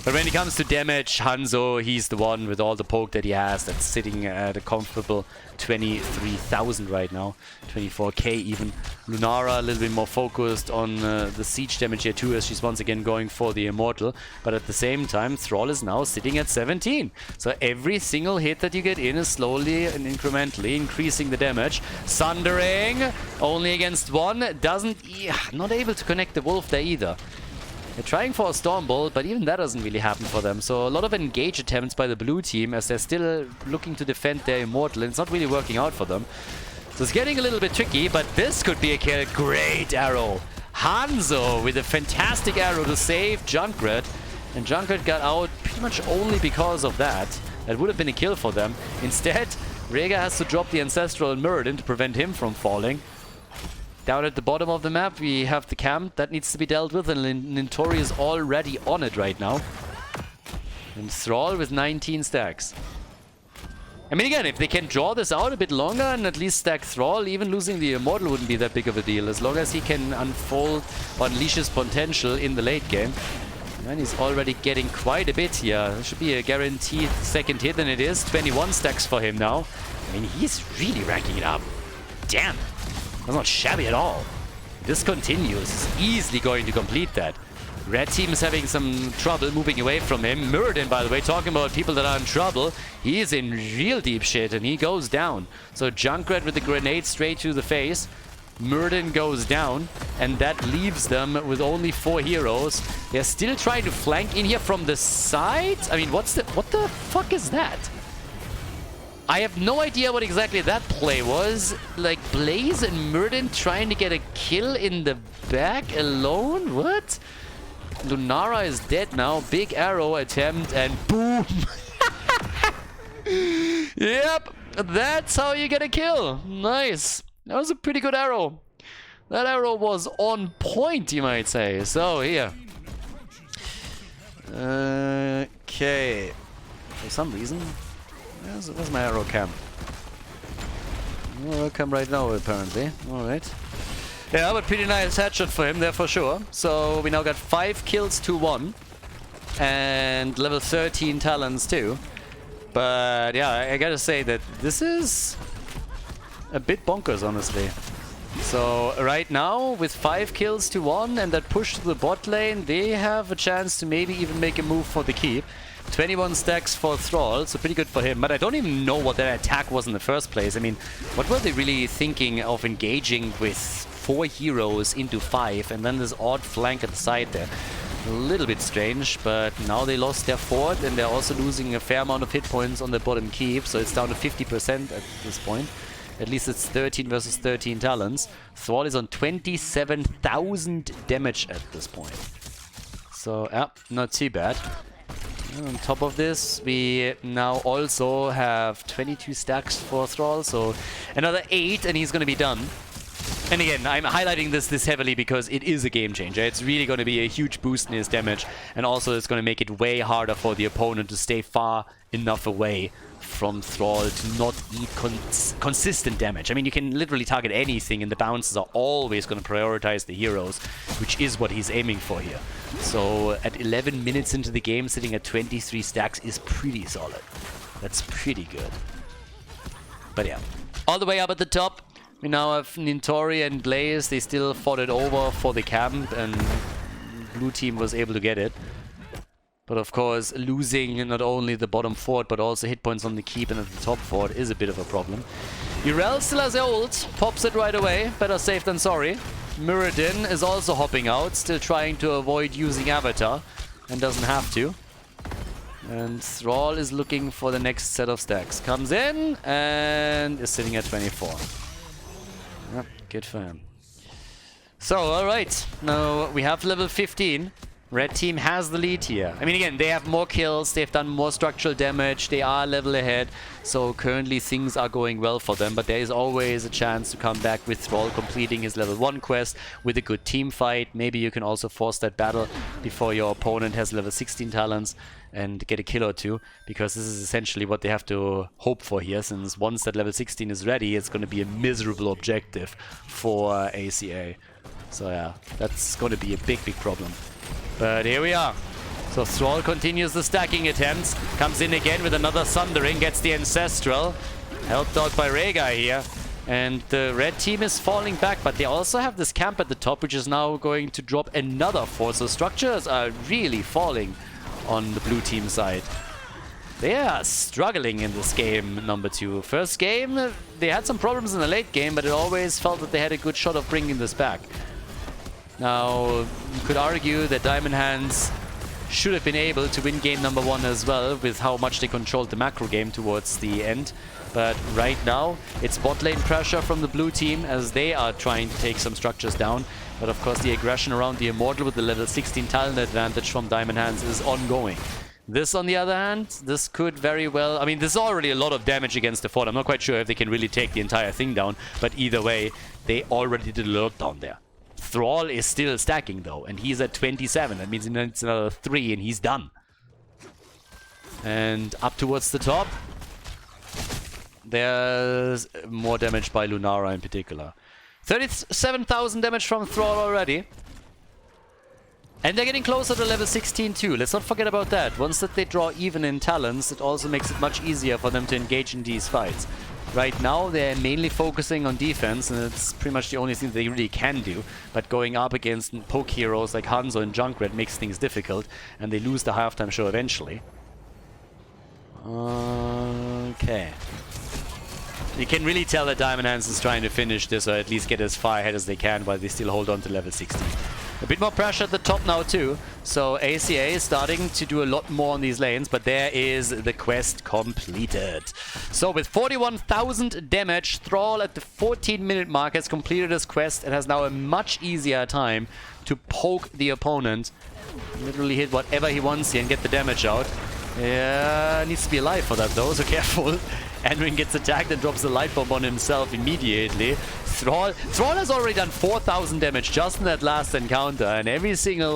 But when it comes to damage, Hanzo, he's the one with all the poke that he has that's sitting at a comfortable 23,000 right now. 24k even. Lunara a little bit more focused on the siege damage here too, as she's once again going for the Immortal. But at the same time, Thrall is now sitting at 17. So every single hit that you get in is slowly and incrementally increasing the damage. Sundering, only against one, not able to connect the Wolf there either. They're trying for a Storm Bolt, but even that doesn't really happen for them. So a lot of engage attempts by the blue team as they're still looking to defend their Immortal, and it's not really working out for them. So it's getting a little bit tricky, but this could be a kill. Great arrow. Hanzo with a fantastic arrow to save Junkrat. And Junkrat got out pretty much only because of that. That would have been a kill for them. Instead, Rhaegar has to drop the Ancestral Muradin to prevent him from falling. Down at the bottom of the map, we have the camp that needs to be dealt with, and Nintori is already on it right now. And Thrall with 19 stacks. I mean, again, if they can draw this out a bit longer and at least stack Thrall, even losing the Immortal wouldn't be that big of a deal, as long as he can unfold or unleash his potential in the late game. And he's already getting quite a bit here. There should be a guaranteed second hit, and it is. 21 stacks for him now. I mean, he's really racking it up. Damn. That's not shabby at all. This continues. He's easily going to complete that. Red team is having some trouble moving away from him. Muradin, by the way, talking about people that are in trouble. He is in real deep shit, and he goes down. So Junkrat with the grenade straight to the face. Muradin goes down, and that leaves them with only 4 heroes. They're still trying to flank in here from the side. I mean, what the fuck is that? I have no idea what exactly that play was. Like, Blaze and Muradin trying to get a kill in the back alone? What? Lunara is dead now. Big arrow attempt, and boom! Yep, that's how you get a kill. Nice. That was a pretty good arrow. That arrow was on point, you might say. So, here. Okay. For some reason... Where's my arrow cam? Arrow cam right now, apparently. Alright. Yeah, but pretty nice headshot for him there for sure. So we now got 5 kills to 1. And level 13 talents too. But yeah, I gotta say that this is a bit bonkers, honestly. So right now, with 5 kills to 1 and that push to the bot lane, they have a chance to maybe even make a move for the keep. 21 stacks for Thrall, so pretty good for him. But I don't even know what that attack was in the first place. I mean, what were they really thinking of engaging with 4 heroes into 5 and then this odd flank at the side there? A little bit strange, but now they lost their fort and they're also losing a fair amount of hit points on the bottom keep, so it's down to 50% at this point. At least it's 13 versus 13 talents. Thrall is on 27,000 damage at this point. So, yeah, not too bad. And on top of this, we now also have 22 stacks for Thrall, so another 8 and he's going to be done. And again, I'm highlighting this heavily because it is a game changer. It's really going to be a huge boost in his damage, and also it's going to make it way harder for the opponent to stay far enough away from Thrall to not eat consistent damage. I mean, you can literally target anything, and the bounces are always going to prioritize the heroes, which is what he's aiming for here. So at 11 minutes into the game, sitting at 23 stacks is pretty solid. That's pretty good. But yeah, all the way up at the top, we now have Nintori and Blaze. They still fought it over for the camp, and blue team was able to get it. But of course, losing not only the bottom fort, but also hit points on the keep and at the top fort is a bit of a problem. Urel still has ult, pops it right away. Better safe than sorry. Muradin is also hopping out, still trying to avoid using Avatar, and doesn't have to. And Thrall is looking for the next set of stacks. Comes in and is sitting at 24. Yep, good for him. So, alright. Now we have level 15. Red team has the lead here. I mean, again, they have more kills, they've done more structural damage, they are level ahead, so currently things are going well for them, but there is always a chance to come back with Thrall completing his level 1 quest with a good team fight. Maybe you can also force that battle before your opponent has level 16 talents and get a kill or two, because this is essentially what they have to hope for here, since once that level 16 is ready, it's going to be a miserable objective for ACA. So yeah, that's going to be a big problem. But here we are. So Thrall continues the stacking attempts. Comes in again with another Sundering. Gets the Ancestral. Helped out by Rhaegar here. And the red team is falling back. But they also have this camp at the top, which is now going to drop another fort. So structures are really falling on the blue team side. They are struggling in this game, number 2. First game, they had some problems in the late game, but it always felt that they had a good shot of bringing this back. Now, you could argue that Diamond Hands should have been able to win game number 1 as well, with how much they controlled the macro game towards the end. But right now, it's bot lane pressure from the blue team as they are trying to take some structures down. But of course, the aggression around the Immortal with the level 16 talent advantage from Diamond Hands is ongoing. This, on the other hand, this could very well... I mean, this is already a lot of damage against the fort. I'm not quite sure if they can really take the entire thing down, but either way, they already did a lot down there. Thrall is still stacking though, and he's at 27. That means he needs another 3 and he's done. And up towards the top, there's more damage by Lunara in particular. 37,000 damage from Thrall already. And they're getting closer to level 16 too. Let's not forget about that. Once that they draw even in talents, it also makes it much easier for them to engage in these fights. Right now, they're mainly focusing on defense, and it's pretty much the only thing they really can do. But going up against poke heroes like Hanzo and Junkrat makes things difficult, and they lose the halftime show eventually. Okay. You can really tell that Diamond Hands is trying to finish this, or at least get as far ahead as they can while they still hold on to level 16. A bit more pressure at the top now too, so ACA is starting to do a lot more on these lanes, but there is the quest completed. So with 41,000 damage, Thrall at the 14-minute mark has completed his quest and has now a much easier time to poke the opponent. Literally hit whatever he wants here and get the damage out. Yeah, needs to be alive for that though, so careful. Andrin gets attacked and drops the light bomb on himself immediately. Thrall has already done 4,000 damage just in that last encounter, and every single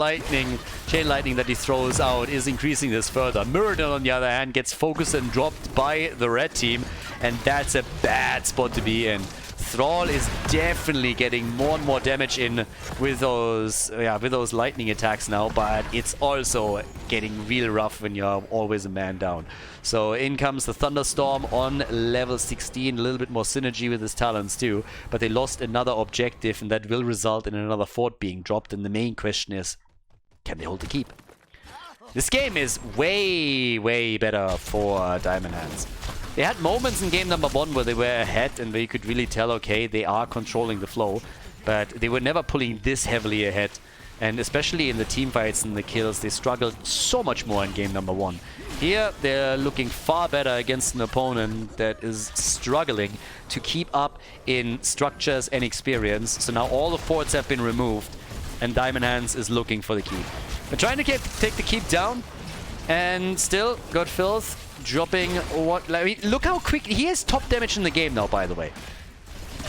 chain lightning that he throws out is increasing this further. Muradin, on the other hand, gets focused and dropped by the red team, and that's a bad spot to be in. Thrall is definitely getting more and more damage in with those lightning attacks now, but it's also getting real rough when you're always a man down. So in comes the Thunderstorm on level 16, a little bit more synergy with his talents too, but they lost another objective, and that will result in another fort being dropped, and the main question is, can they hold the keep? This game is way, way better for Diamond Hands. They had moments in game number 1 where they were ahead and where you could really tell, okay, they are controlling the flow, but they were never pulling this heavily ahead. And especially in the team fights and the kills, they struggled so much more in game number 1. Here, they're looking far better against an opponent that is struggling to keep up in structures and experience. So now all the forts have been removed, and Diamond Hands is looking for the keep. They're trying to take the keep down, and still got Filth dropping what... I mean, look how quick... He has top damage in the game now, by the way.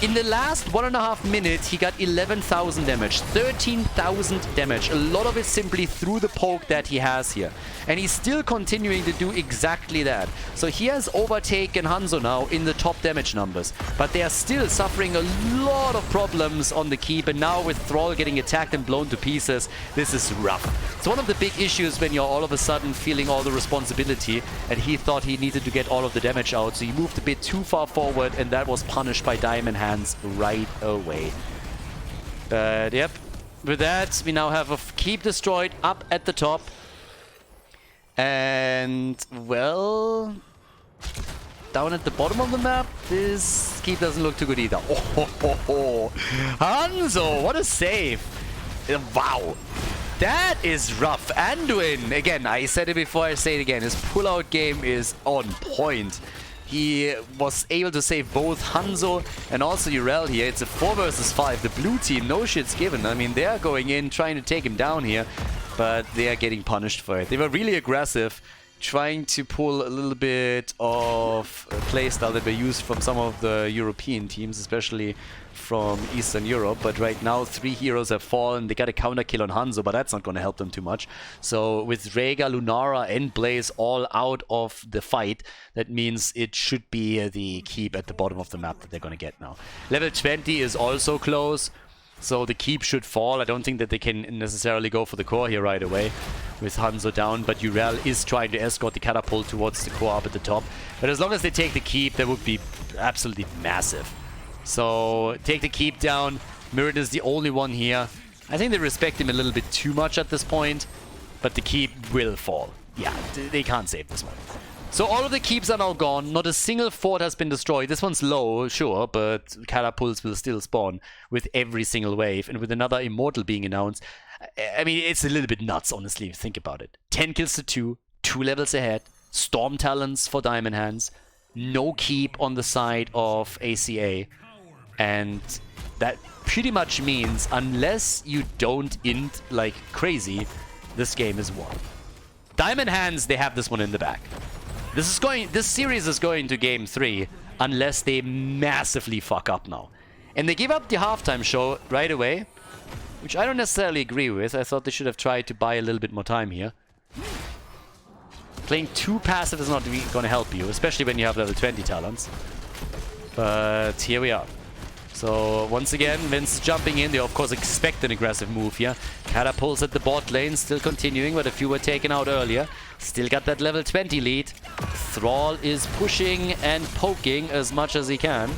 In the last 1.5 minutes, he got 11,000 damage, 13,000 damage. A lot of it simply through the poke that he has here. And he's still continuing to do exactly that. So he has overtaken Hanzo now in the top damage numbers. But they are still suffering a lot of problems on the keep. And now with Thrall getting attacked and blown to pieces, this is rough. It's one of the big issues when you're all of a sudden feeling all the responsibility. And he thought he needed to get all of the damage out. So he moved a bit too far forward, and that was punished by Diamond Hands right away. But yep, with that we now have a keep destroyed up at the top, and well, down at the bottom of the map this keep doesn't look too good either. Oh, Hanzo, what a save! Wow, that is rough. Anduin, again, I said it before, I say it again, his pull-out game is on point. He was able to save both Hanzo and also Urel here. It's a 4 versus 5. The blue team, no shit's given. I mean, they're going in, trying to take him down here, but they are getting punished for it. They were really aggressive, trying to pull a little bit of playstyle that were used from some of the European teams, especially from Eastern Europe. But right now, 3 heroes have fallen. They got a counter kill on Hanzo, but that's not going to help them too much. So with Rhaegar, Lunara, and Blaze all out of the fight, that means it should be the keep at the bottom of the map that they're going to get now. Level 20 is also close, so the keep should fall. I don't think that they can necessarily go for the core here right away with Hanzo down, but Urel is trying to escort the catapult towards the core up at the top. But as long as they take the keep, that would be absolutely massive. So take the keep down. Mirrodin is the only one here. I think they respect him a little bit too much at this point, but the keep will fall. Yeah, they can't save this one. So all of the keeps are now gone. Not a single fort has been destroyed. This one's low, sure, but catapults will still spawn with every single wave. And with another Immortal being announced, I mean, it's a little bit nuts, honestly, if you think about it. 10 kills to 2, 2 levels ahead, Storm Talons for Diamond Hands, no keep on the side of ACA. And that pretty much means, unless you don't int like crazy, this game is won. Diamond Hands, they have this one in the back. This series is going to game 3 unless they massively fuck up now. And they give up the halftime show right away, which I don't necessarily agree with. I thought they should have tried to buy a little bit more time here. Playing too passive is not going to help you, especially when you have level 20 talents. But here we are. So once again, Vince is jumping in. They of course expect an aggressive move here. Catapults at the bot lane, still continuing, but a few were taken out earlier. Still got that level 20 lead. Thrall is pushing and poking as much as he can.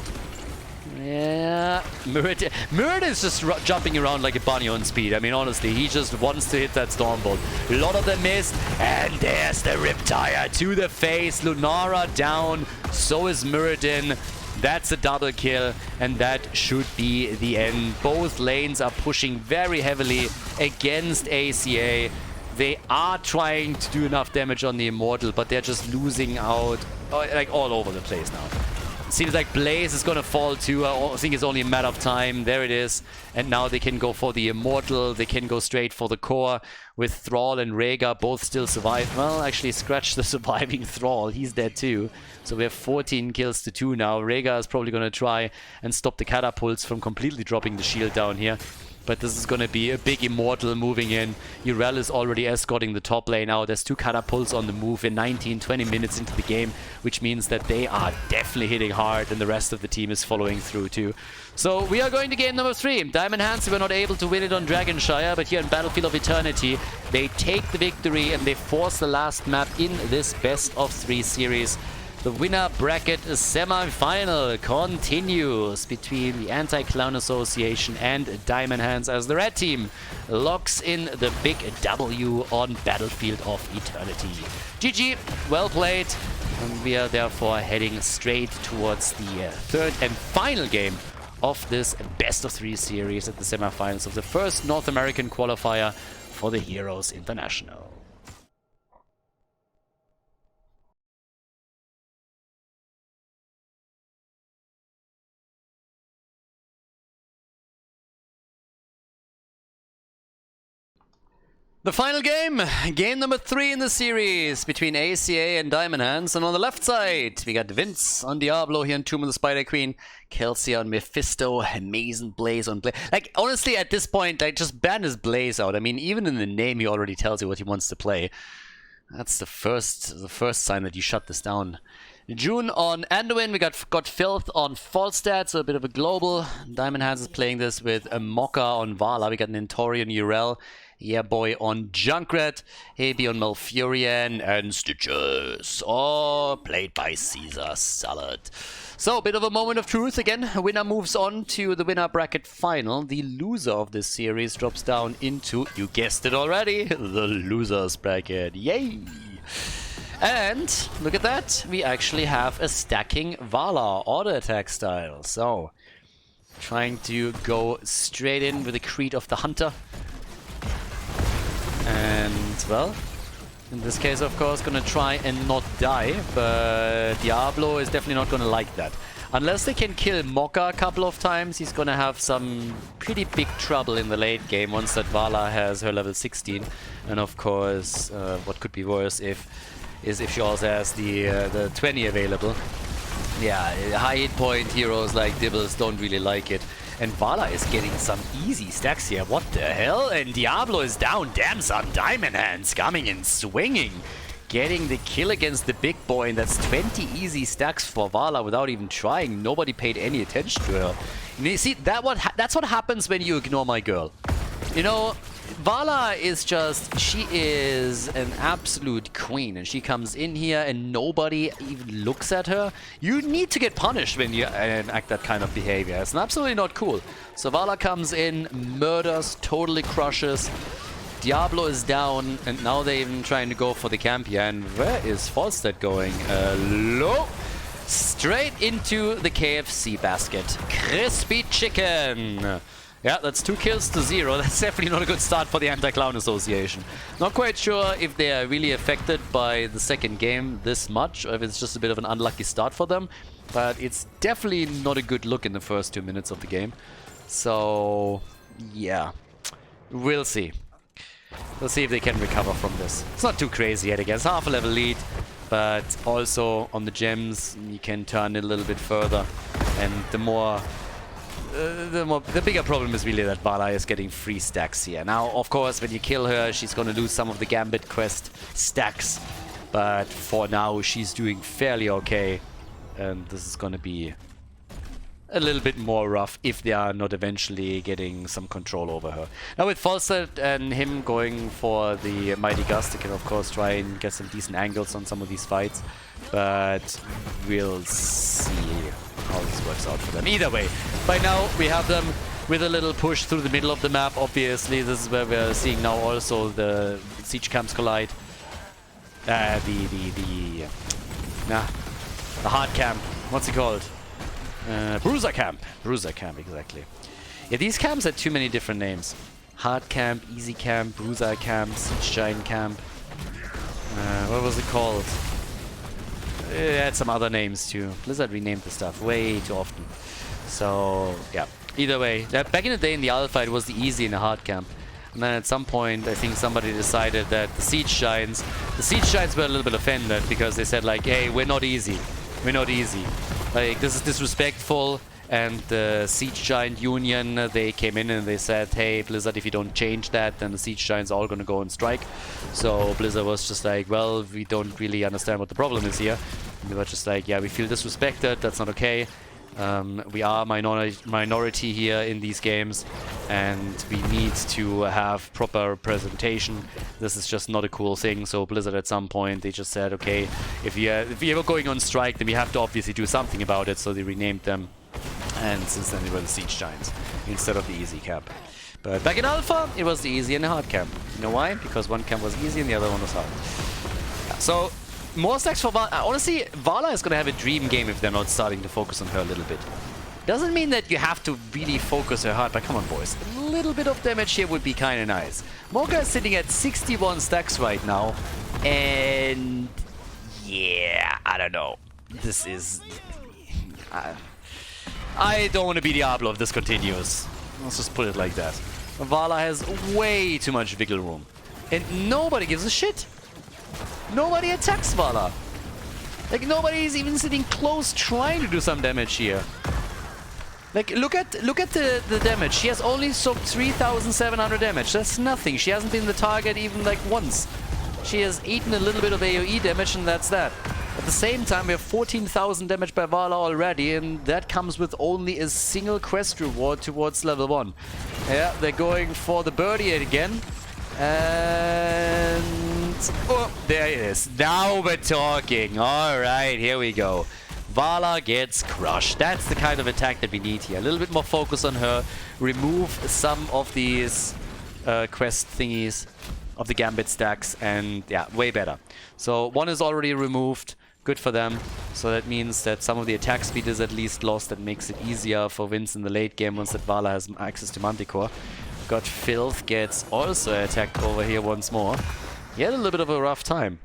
Yeah, Mirrodin is just jumping around like a bunny on speed. I mean, honestly, he just wants to hit that Stormbolt. A lot of them missed, and there's the Riptire to the face. Lunara down, so is Mirrodin. That's a double kill, and that should be the end. Both lanes are pushing very heavily against ACA. They are trying to do enough damage on the Immortal, but they're just losing out like all over the place now. Seems like Blaze is gonna fall too. I think it's only a matter of time. There it is. And now they can go for the Immortal. They can go straight for the core with Thrall and Rhaegar both still survive. Well, actually scratch the surviving Thrall. He's dead too. So we have 14 kills to 2 now. Rhaegar is probably gonna try and stop the catapults from completely dropping the shield down here. But this is going to be a big Immortal moving in. Urel is already escorting the top lane out. There's 2 catapults on the move in 19-20 minutes into the game, which means that they are definitely hitting hard and the rest of the team is following through too. So we are going to game number 3. Diamond Hands were not able to win it on Dragonshire, but here in Battlefield of Eternity, they take the victory and they force the last map in this best of 3 series. The winner bracket semi-final continues between the Anti-Clown Association and Diamond Hands as the red team locks in the big W on Battlefield of Eternity. GG, well played, and we are therefore heading straight towards the third and final game of this best-of-3 series at the semifinals of the first North American qualifier for the Heroes International. The final game, game number 3 in the series between ACA and Diamond Hands. And on the left side, we got Vince on Diablo here on Tomb of the Spider Queen, Kelsey on Mephisto, Amazing Blaze on Blaze. Like, honestly, at this point, I just ban his Blaze out. I mean, even in the name, he already tells you what he wants to play. That's the first sign that you shut this down. June on Anduin, we got Filth on Falstad, so a bit of a global. Diamond Hands is playing this with a Mokka on Vala. We got Nintori on Urel. Yeah Boy on Junkrat, Hebi on Malfurion, and Stitches, all played by Caesar Salad. So, a bit of a moment of truth again. Winner moves on to the winner bracket final. The loser of this series drops down into, you guessed it already, the losers bracket. Yay! And look at that, we actually have a stacking Vala auto attack style. So, trying to go straight in with the Creed of the Hunter. And, well, in this case, of course, gonna try and not die, but Diablo is definitely not gonna like that. Unless they can kill Mokka a couple of times, he's gonna have some pretty big trouble in the late game once that Vala has her level 16. And of course, what could be worse if she also has the 20 available. Yeah, high hit point heroes like Dibbles don't really like it. And Vala is getting some easy stacks here. What the hell? And Diablo is down. Damn, son. Diamond Hands coming and swinging. Getting the kill against the big boy. And that's 20 easy stacks for Vala without even trying. Nobody paid any attention to her. And you see, that's what happens when you ignore my girl. You know, Vala is just, she is an absolute queen, and she comes in here and nobody even looks at her. You need to get punished when you enact that kind of behavior. It's absolutely not cool. So Vala comes in, murders, totally crushes. Diablo is down, and now they're even trying to go for the camp here. And where is Falstad going? Low. Straight into the KFC basket. Crispy chicken. Yeah, that's 2 kills to 0. That's definitely not a good start for the Anti-Clown Association. Not quite sure if they are really affected by the second game this much, or if it's just a bit of an unlucky start for them. But it's definitely not a good look in the first 2 minutes of the game. So, yeah. We'll see. We'll see if they can recover from this. It's not too crazy yet again. It's half a level lead. But also on the gems, you can turn it a little bit further. And the bigger problem is really that Vala is getting free stacks here. Now, of course, when you kill her, she's going to lose some of the Gambit quest stacks. But for now, she's doing fairly okay. And this is going to be a little bit more rough if they are not eventually getting some control over her. Now, with Falstad and him going for the Mighty Gust, they can, of course, try and get some decent angles on some of these fights. But we'll see how this works out for them. Either way, by now we have them with a little push through the middle of the map. Obviously, this is where we're seeing now also the siege camps collide. The hard camp. What's it called? Bruiser camp. Bruiser camp, exactly. Yeah, these camps had too many different names. Hard camp, easy camp, bruiser camp, siege giant camp. What was it called? It had some other names too. Blizzard renamed the stuff way too often. So, yeah. Either way, back in the day in the alpha, it was the easy and the hard camp. And then at some point, I think somebody decided that the siege giants were a little bit offended because they said like, hey, we're not easy. We're not easy. Like, this is disrespectful. And the Siege Giant Union, they came in and they said, hey, Blizzard, if you don't change that, then the Siege Giants are all going to go on strike. So Blizzard was just like, well, we don't really understand what the problem is here. And they were just like, yeah, we feel disrespected, that's not okay. We are minority here in these games, and we need to have proper representation. This is just not a cool thing. So Blizzard at some point, they just said, okay, if you were going on strike, then we have to obviously do something about it. So they renamed them. And since then, they were the Siege Giants instead of the easy camp. But back in Alpha, it was the easy and the hard camp. You know why? Because one camp was easy and the other one was hard. Yeah, so, more stacks for Vala. Honestly, Vala is going to have a dream game if they're not starting to focus on her a little bit. Doesn't mean that you have to really focus her hard, but come on, boys. A little bit of damage here would be kind of nice. Mocha is sitting at 61 stacks right now. And yeah, I don't know. This is... I don't want to be Diablo if this continues. Let's just put it like that. Vala has way too much wiggle room. And nobody gives a shit. Nobody attacks Vala. Like, nobody is even sitting close trying to do some damage here. Like, look at the damage. She has only soaked 3,700 damage. That's nothing. She hasn't been the target even like once. She has eaten a little bit of AoE damage and that's that. At the same time, we have 14,000 damage by Vala already, and that comes with only a single quest reward towards level 1. Yeah, they're going for the birdie again. And... oh, there it is. Now we're talking. Alright, here we go. Vala gets crushed. That's the kind of attack that we need here. A little bit more focus on her. Remove some of these quest thingies of the gambit stacks, and yeah, way better. So one is already removed. Good for them. So that means that some of the attack speed is at least lost. That makes it easier for Vince in the late game once that Vala has access to Manticore. Got Filth gets also attacked over here once more. He had a little bit of a rough time.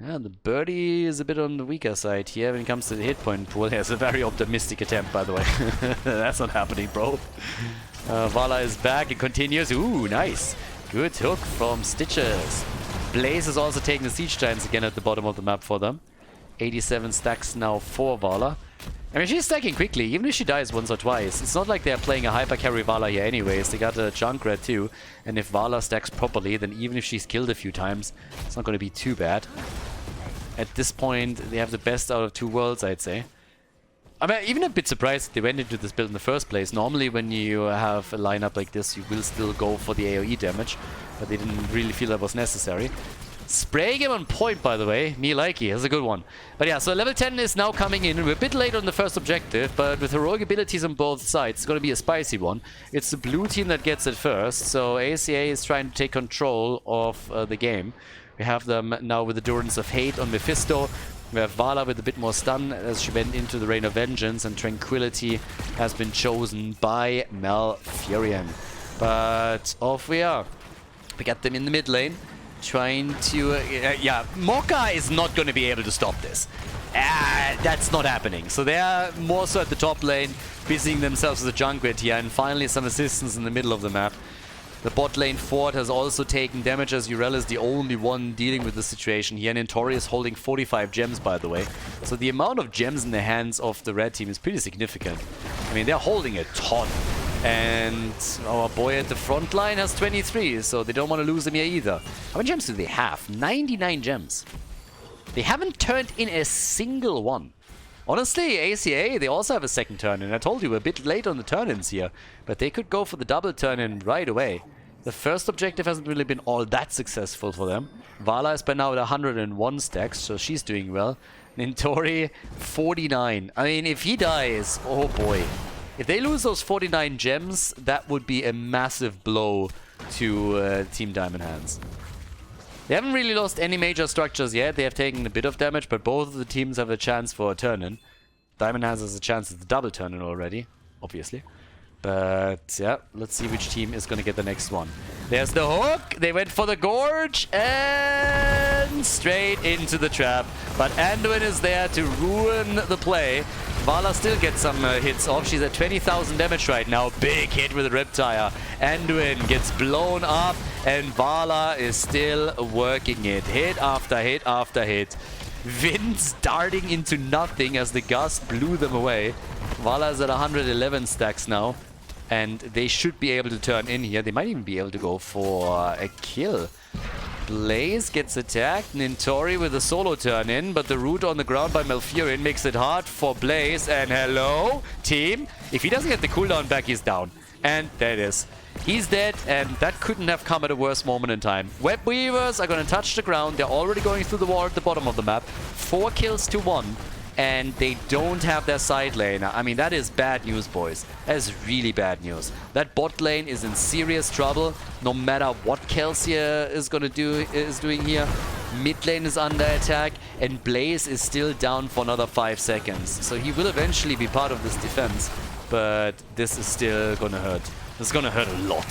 Yeah, the birdie is a bit on the weaker side here when it comes to the hit point pool. He has a very optimistic attempt, by the way. That's not happening, bro. Vala is back. It continues. Ooh, nice. Good hook from Stitches. Blaze is also taking the Siege Giants again at the bottom of the map for them. 87 stacks now for Vala. I mean, she's stacking quickly, even if she dies once or twice. It's not like they're playing a hyper carry Vala here anyways. They got a Junkrat too. And if Vala stacks properly, then even if she's killed a few times, it's not going to be too bad. At this point, they have the best out of two worlds, I'd say. I'm even a bit surprised they went into this build in the first place. Normally, when you have a lineup like this, you will still go for the AoE damage. But they didn't really feel that was necessary. Spray game on point, by the way. Me likey, that's a good one. But yeah, so level 10 is now coming in. We're a bit late on the first objective, but with heroic abilities on both sides, it's going to be a spicy one. It's the blue team that gets it first, so ACA is trying to take control of the game. We have them now with Endurance of Hate on Mephisto. We have Vala with a bit more stun as she went into the Reign of Vengeance, and Tranquility has been chosen by Malfurion. But off we are. We got them in the mid lane. Trying to... yeah, Mocha is not going to be able to stop this. That's not happening. So they are more so at the top lane, busying themselves with the Junkrat here, and finally some assistance in the middle of the map. The bot lane Ford has also taken damage, as Urel is the only one dealing with the situation here. And Tori is holding 45 gems, by the way. So the amount of gems in the hands of the red team is pretty significant. I mean, they're holding a ton. And our boy at the front line has 23, so they don't want to lose him here either. How many gems do they have? 99 gems. They haven't turned in a single one. Honestly, ACA, they also have a second turn-in. I told you, we're a bit late on the turn-ins here. But they could go for the double turn-in right away. The first objective hasn't really been all that successful for them. Vala is by now at 101 stacks, so she's doing well. Nintori, 49. I mean, if he dies, oh boy. If they lose those 49 gems, that would be a massive blow to Team Diamond Hands. They haven't really lost any major structures yet. They have taken a bit of damage, but both of the teams have a chance for a turn-in. Diamond Hands has a chance at the double turn-in already, obviously. But yeah, let's see which team is going to get the next one. There's the hook. They went for the gorge and straight into the trap. But Anduin is there to ruin the play. Vala still gets some hits off. She's at 20,000 damage right now. Big hit with a Riptire. Anduin gets blown up and Vala is still working it. Hit after hit after hit. Vince darting into nothing as the gust blew them away. Vala is at 111 stacks now. And they should be able to turn in here. They might even be able to go for a kill. Blaze gets attacked. Nintori with a solo turn in. But the root on the ground by Malfurion makes it hard for Blaze. And hello, team. If he doesn't get the cooldown back, he's down. And there it is. He's dead, and that couldn't have come at a worse moment in time. Web Weavers are going to touch the ground. They're already going through the wall at the bottom of the map. 4 kills to 1. And they don't have their side lane. I mean, that is bad news, boys. That is really bad news. That bot lane is in serious trouble, no matter what Kelsier is doing here. Mid lane is under attack, and Blaze is still down for another 5 seconds. So he will eventually be part of this defense, but this is still gonna hurt. This is gonna hurt a lot.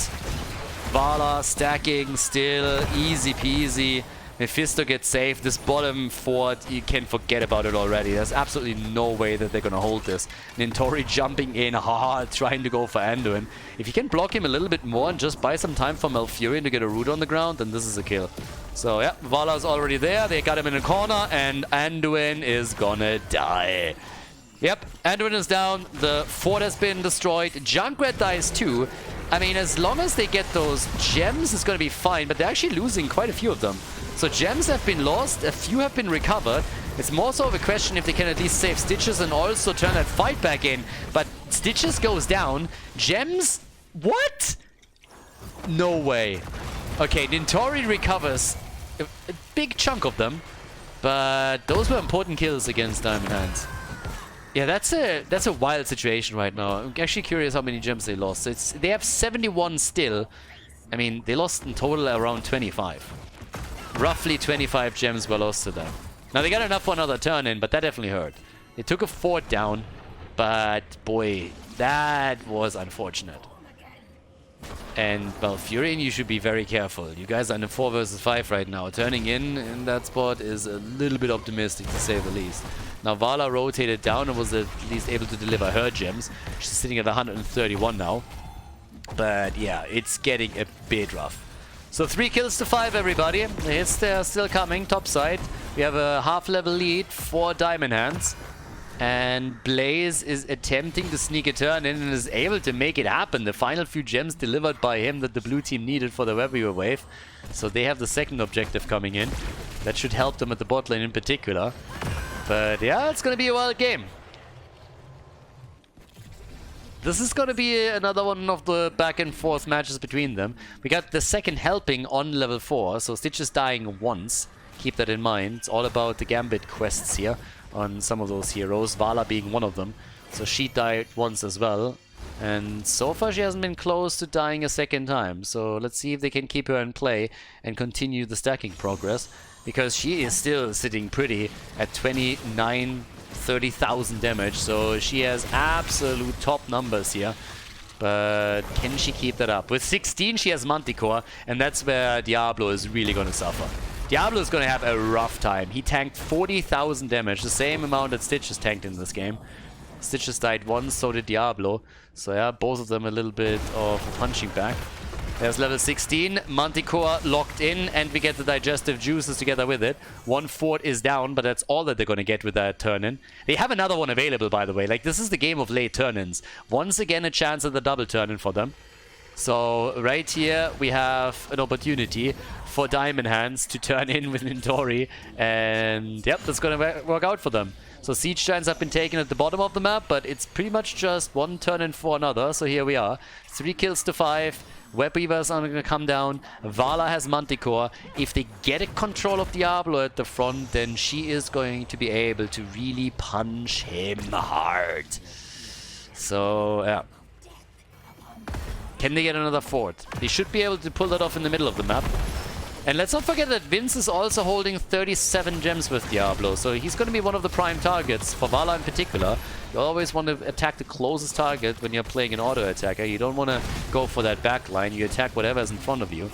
Vala stacking still, easy peasy. Mephisto gets saved. This bottom fort, you can forget about it already. There's absolutely no way that they're gonna hold this. Nintori jumping in hard, trying to go for Anduin. If you can block him a little bit more and just buy some time for Malfurion to get a root on the ground, then this is a kill. So yeah, Vala's already there. They got him in a corner, and Anduin is gonna die. Yep, Anduin is down. The fort has been destroyed. Junkrat dies too. I mean, as long as they get those gems, it's gonna be fine, but they're actually losing quite a few of them. So gems have been lost, a few have been recovered. It's more so of a question if they can at least save Stitches and also turn that fight back in. But Stitches goes down. Gems? What? No way. Okay, Nintori recovers a big chunk of them, but those were important kills against Diamond Hands. Yeah, that's a wild situation right now. I'm actually curious how many gems they lost. They have 71 still. I mean, they lost in total around 25. Roughly 25 gems were lost to them. Now, they got enough for another turn in, but that definitely hurt. They took a fort down, but boy, that was unfortunate. And Malfurion, you should be very careful. You guys are in a 4 versus 5 right now. Turning in that spot is a little bit optimistic, to say the least. Now, Vala rotated down and was at least able to deliver her gems. She's sitting at 131 now. But yeah, it's getting a bit rough. So 3 kills to 5, everybody. The hits there are still coming, top side. We have a half-level lead for Diamond Hands. And Blaze is attempting to sneak a turn in and is able to make it happen. The final few gems delivered by him that the blue team needed for the Weaver wave. So they have the second objective coming in. That should help them at the bot lane in particular. But yeah, it's going to be a wild game. This is going to be another one of the back and forth matches between them. We got the second helping on level 4, so Stitch is dying once. Keep that in mind. It's all about the Gambit quests here on some of those heroes, Vala being one of them. So she died once as well. And so far she hasn't been close to dying a second time. So let's see if they can keep her in play and continue the stacking progress. Because she is still sitting pretty at 30,000 damage, so she has absolute top numbers here. But can she keep that up? With 16 she has Manticore, and that's where Diablo is really going to suffer. Diablo is going to have a rough time. He tanked 40,000 damage, the same amount that Stitch has tanked in this game. Stitch has died once, so did Diablo. So yeah, both of them a little bit of a punching bag. There's level 16, Manticore locked in, and we get the digestive juices together with it. One fort is down, but that's all that they're going to get with that turn-in. They have another one available, by the way. Like, this is the game of late turn-ins. Once again, a chance at the double turn-in for them. So, right here, we have an opportunity for Diamond Hands to turn in with Nintori. And, yep, that's going to work out for them. So, Siege Giants have been taken at the bottom of the map, but it's pretty much just one turn-in for another. So, here we are. 3 kills to 5. Web Weavers are going to come down. Vala has Manticore. If they get a control of Diablo at the front, then she is going to be able to really punch him hard. So, yeah. Can they get another fort? They should be able to pull that off in the middle of the map. And let's not forget that Vince is also holding 37 gems with Diablo, so he's going to be one of the prime targets, for Vala in particular. You always want to attack the closest target when you're playing an auto attacker. You don't want to go for that back line, you attack whatever is in front of you.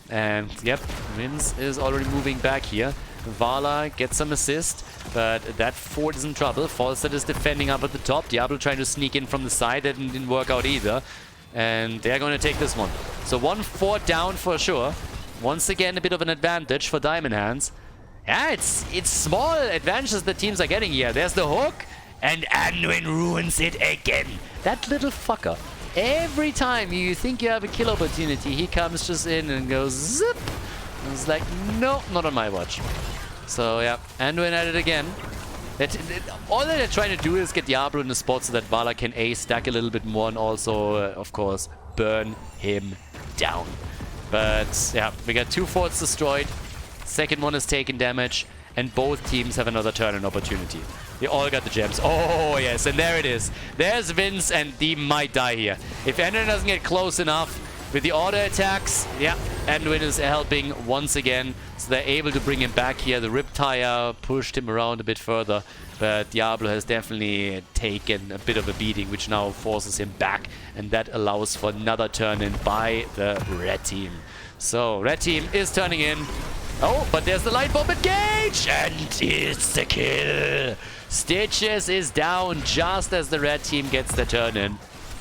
And yep, Vince is already moving back here. Vala gets some assist, but that fort is in trouble. Falstad is defending up at the top. Diablo trying to sneak in from the side, that didn't work out either. And they're going to take this one. So one fort down for sure. Once again, a bit of an advantage for Diamond Hands. Yeah, it's small advantages the teams are getting here. There's the hook, and Anduin ruins it again. That little fucker. Every time you think you have a kill opportunity, he comes just in and goes zip. And it's like, no, not on my watch. So yeah, Anduin at it again. All that they're trying to do is get Diablo in the spot so that Vala can A stack a little bit more and also, of course, burn him down. But yeah, we got 2 forts destroyed. Second one has taken damage, and both teams have another turn-in opportunity. They all got the gems. Oh yes, and there it is. There's Vince, and he might die here. If Anduin doesn't get close enough with the auto attacks. Yeah, Anduin is helping once again. So they're able to bring him back here. The Riptire pushed him around a bit further. But Diablo has definitely taken a bit of a beating, which now forces him back. And that allows for another turn in by the red team. So, red team is turning in. Oh, but there's the light bomb engage! And it's the kill! Stitches is down just as the red team gets the turn in.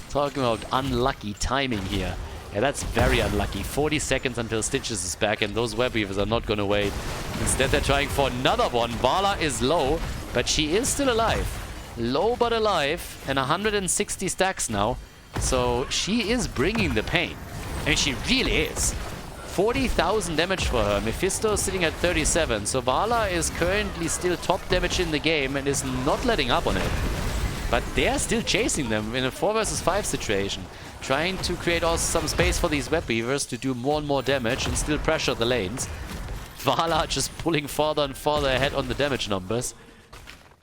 Talking about unlucky timing here. Yeah, that's very unlucky. 40 seconds until Stitches is back, and those web weavers are not going to wait. Instead, they're trying for another one. Vala is low, but she is still alive. Low but alive, and 160 stacks now. So she is bringing the pain. I mean, she really is. 40,000 damage for her. Mephisto is sitting at 37. So Vala is currently still top damage in the game and is not letting up on it. But they're still chasing them in a 4 versus 5 situation. Trying to create also some space for these web weavers to do more and more damage and still pressure the lanes. Vala just pulling farther and farther ahead on the damage numbers.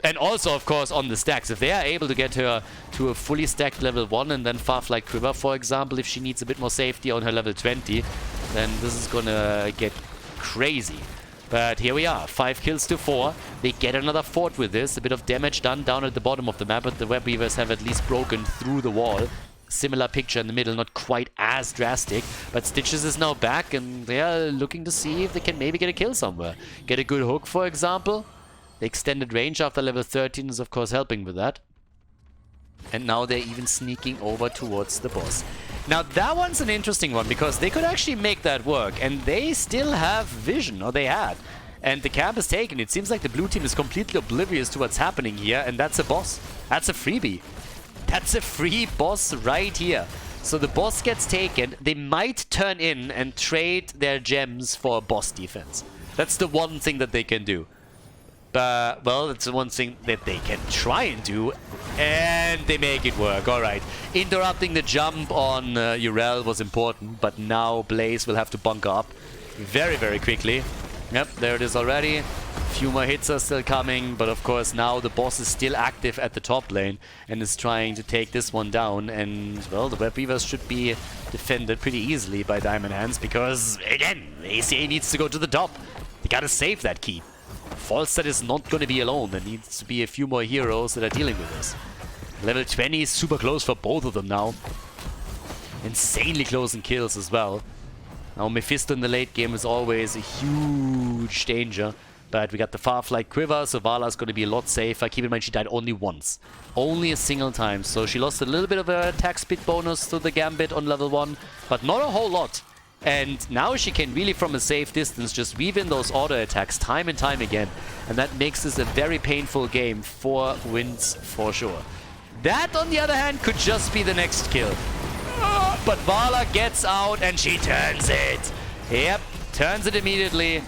And also, of course, on the stacks. If they are able to get her to a fully stacked level 1 and then Farflight Quiver, for example, if she needs a bit more safety on her level 20, then this is gonna get crazy. But here we are, 5 kills to 4. They get another fort with this. A bit of damage done down at the bottom of the map, but the web weavers have at least broken through the wall. Similar picture in the middle, not quite as drastic, but Stitches is now back and they are looking to see if they can maybe get a kill somewhere. Get a good hook, for example. The extended range after level 13 is of course helping with that. And now they're even sneaking over towards the boss. Now that one's an interesting one because they could actually make that work and they still have vision, or they had. And the camp is taken. It seems like the blue team is completely oblivious to what's happening here, and that's a boss. That's a freebie. That's a free boss right here. So the boss gets taken. They might turn in and trade their gems for a boss defense. That's the one thing that they can do. But, well, it's the one thing that they can try and do, and they make it work. Alright, interrupting the jump on Urel was important, but now Blaze will have to bunker up very, very quickly. Yep, there it is already. A few more hits are still coming, but of course now the boss is still active at the top lane and is trying to take this one down. And, well, the web weavers should be defended pretty easily by Diamond Hands because, again, ACA needs to go to the top. They gotta save that keep. Falstad is not going to be alone. There needs to be a few more heroes that are dealing with this. Level 20 is super close for both of them now. Insanely close in kills as well. Now Mephisto in the late game is always a huge danger. But we got the Farflight Quiver, so Vala's going to be a lot safer. Keep in mind she died only once. Only a single time. So she lost a little bit of a attack speed bonus to the Gambit on level 1. But not a whole lot. And now she can really, from a safe distance, just weave in those auto attacks time and time again. And that makes this a very painful game. 4 wins for sure. That, on the other hand, could just be the next kill. But Vala gets out and she turns it. Yep, turns it immediately.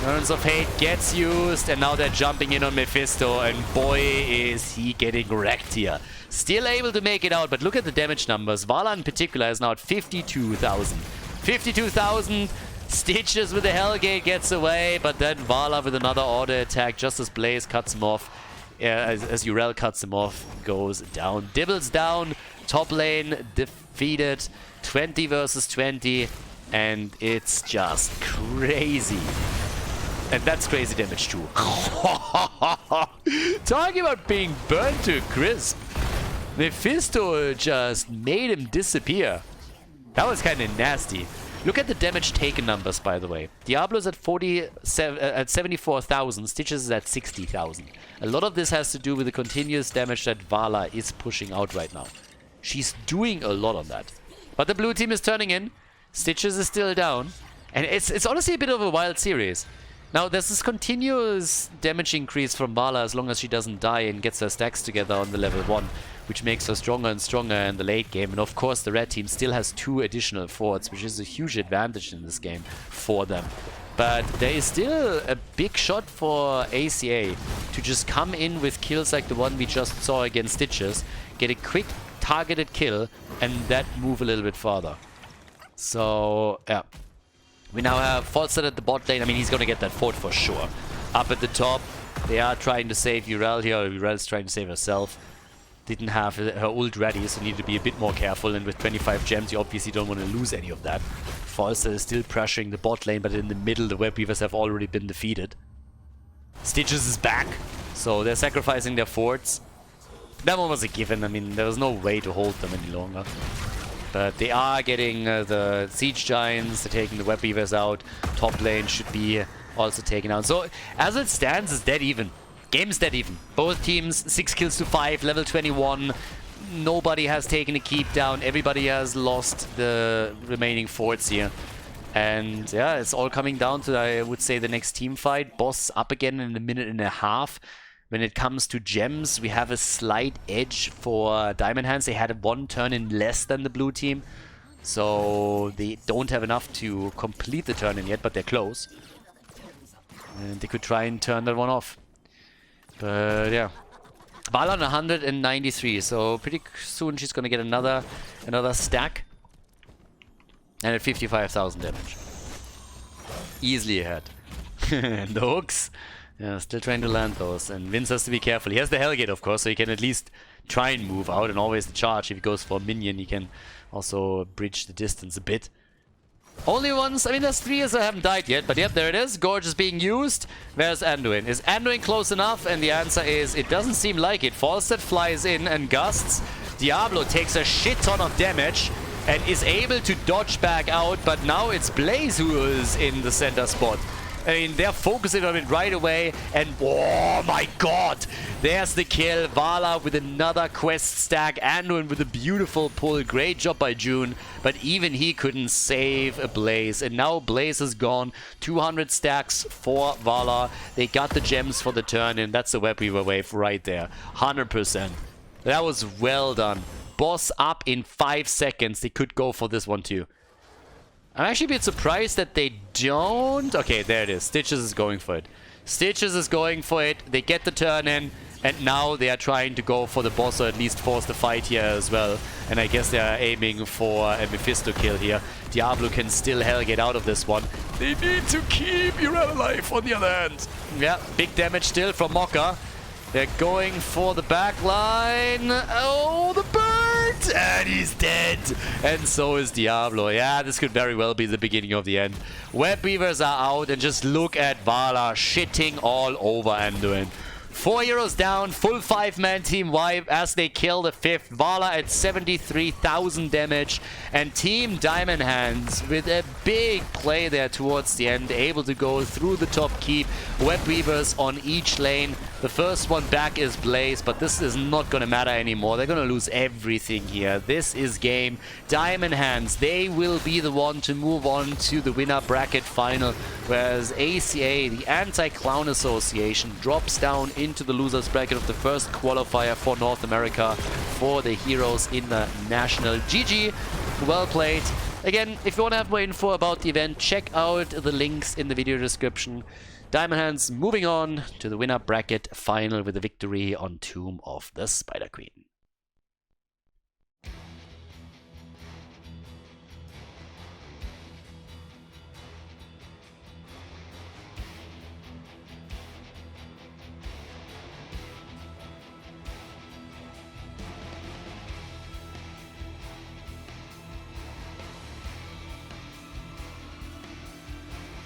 Urns of Hate gets used, and now they're jumping in on Mephisto, and boy, is he getting wrecked here. Still able to make it out, but look at the damage numbers. Vala in particular is now at 52,000. 52,000. Stitches with the Hellgate gets away, but then Vala with another auto attack just as Blaze cuts him off. As Urel cuts him off, goes down. Dibbles down. Top lane defeated. 20 versus 20. And it's just crazy. And that's crazy damage too. Talking about being burnt to a crisp. Mephisto just made him disappear. That was kind of nasty. Look at the damage taken numbers, by the way. Diablo's at 74,000. Stitches is at 60,000. A lot of this has to do with the continuous damage that Vala is pushing out right now. She's doing a lot on that. But the blue team is turning in. Stitches is still down. And it's honestly a bit of a wild series. Now, there's this continuous damage increase from Vala as long as she doesn't die and gets her stacks together on the level 1, which makes her stronger and stronger in the late game. And of course, the red team still has 2 additional forts, which is a huge advantage in this game for them. But there is still a big shot for ACA to just come in with kills like the one we just saw against Stitches, get a quick targeted kill, and that move a little bit farther. So, yeah. We now have Falstad at the bot lane. I mean, he's going to get that fort for sure. Up at the top, they are trying to save Urel here. Urel's trying to save herself. didn't have her ult ready, so needed to be a bit more careful. And with 25 gems, you obviously don't want to lose any of that. Falster is still pressuring the bot lane, but in the middle, the Web Weavers have already been defeated. Stitches is back, so they're sacrificing their forts. That one was a given. I mean, there was no way to hold them any longer. But they are getting the Siege Giants, they're taking the Web Weavers out. Top lane should be also taken out. So, as it stands, it's dead even. Game's dead even. Both teams, 6 kills to 5, level 21. Nobody has taken a keep down. Everybody has lost the remaining forts here. And yeah, it's all coming down to, I would say, the next team fight. Boss up again in a minute and a half. When it comes to gems, we have a slight edge for Diamond Hands. They had 1 turn in less than the blue team. So they don't have enough to complete the turn in yet, but they're close. And they could try and turn that one off. But yeah. Vala on 193, so pretty soon she's gonna get another stack. And at 55,000 damage. Easily ahead. And the hooks. Yeah, still trying to land those. And Vince has to be careful. He has the Hellgate, of course, so he can at least try and move out. And always the charge. If he goes for a minion, he can also bridge the distance a bit. Only ones, I mean, there's 3 as I haven't died yet. But yep, there it is. Gorge is being used. Where's Anduin? Is Anduin close enough? And the answer is, it doesn't seem like it. Falstad flies in and gusts. Diablo takes a shit ton of damage and is able to dodge back out. But now it's Blaze who is in the center spot. I mean, they're focusing on it right away, and oh my god! There's the kill. Vala with another quest stack. Anduin with a beautiful pull. Great job by June, but even he couldn't save a Blaze. And now Blaze is gone. 200 stacks for Vala. They got the gems for the turn, and that's the Web Weaver wave right there. 100%. That was well done. Boss up in 5 seconds. They could go for this one too. I'm actually a bit surprised that they don't... Okay, there it is. Stitches is going for it. Stitches is going for it. They get the turn in. And now they are trying to go for the boss, or at least force the fight here as well. And I guess they are aiming for a Mephisto kill here. Diablo can still get out of this one. They need to keep Yrel alive on the other hand. Yeah, big damage still from Mokka. They're going for the back line. Oh, the bird! And he's dead. And so is Diablo. Yeah, this could very well be the beginning of the end. Web Weavers are out, and just look at Vala shitting all over Anduin. 4 heroes down, full 5-man team wipe as they kill the 5th. Vala at 73,000 damage. And Team Diamond Hands with a big play there towards the end, able to go through the top keep. Web Weavers on each lane. The first one back is Blaze, but this is not going to matter anymore. They're going to lose everything here. This is game. Diamond Hands, they will be the one to move on to the winner bracket final, whereas ACA, the Anti-Clown Association, drops down into the losers bracket of the first qualifier for North America for the heroes in the national. GG, well played. Again, if you want to have more info about the event, check out the links in the video description. Diamond Hands moving on to the winner bracket final with a victory on Tomb of the Spider Queen.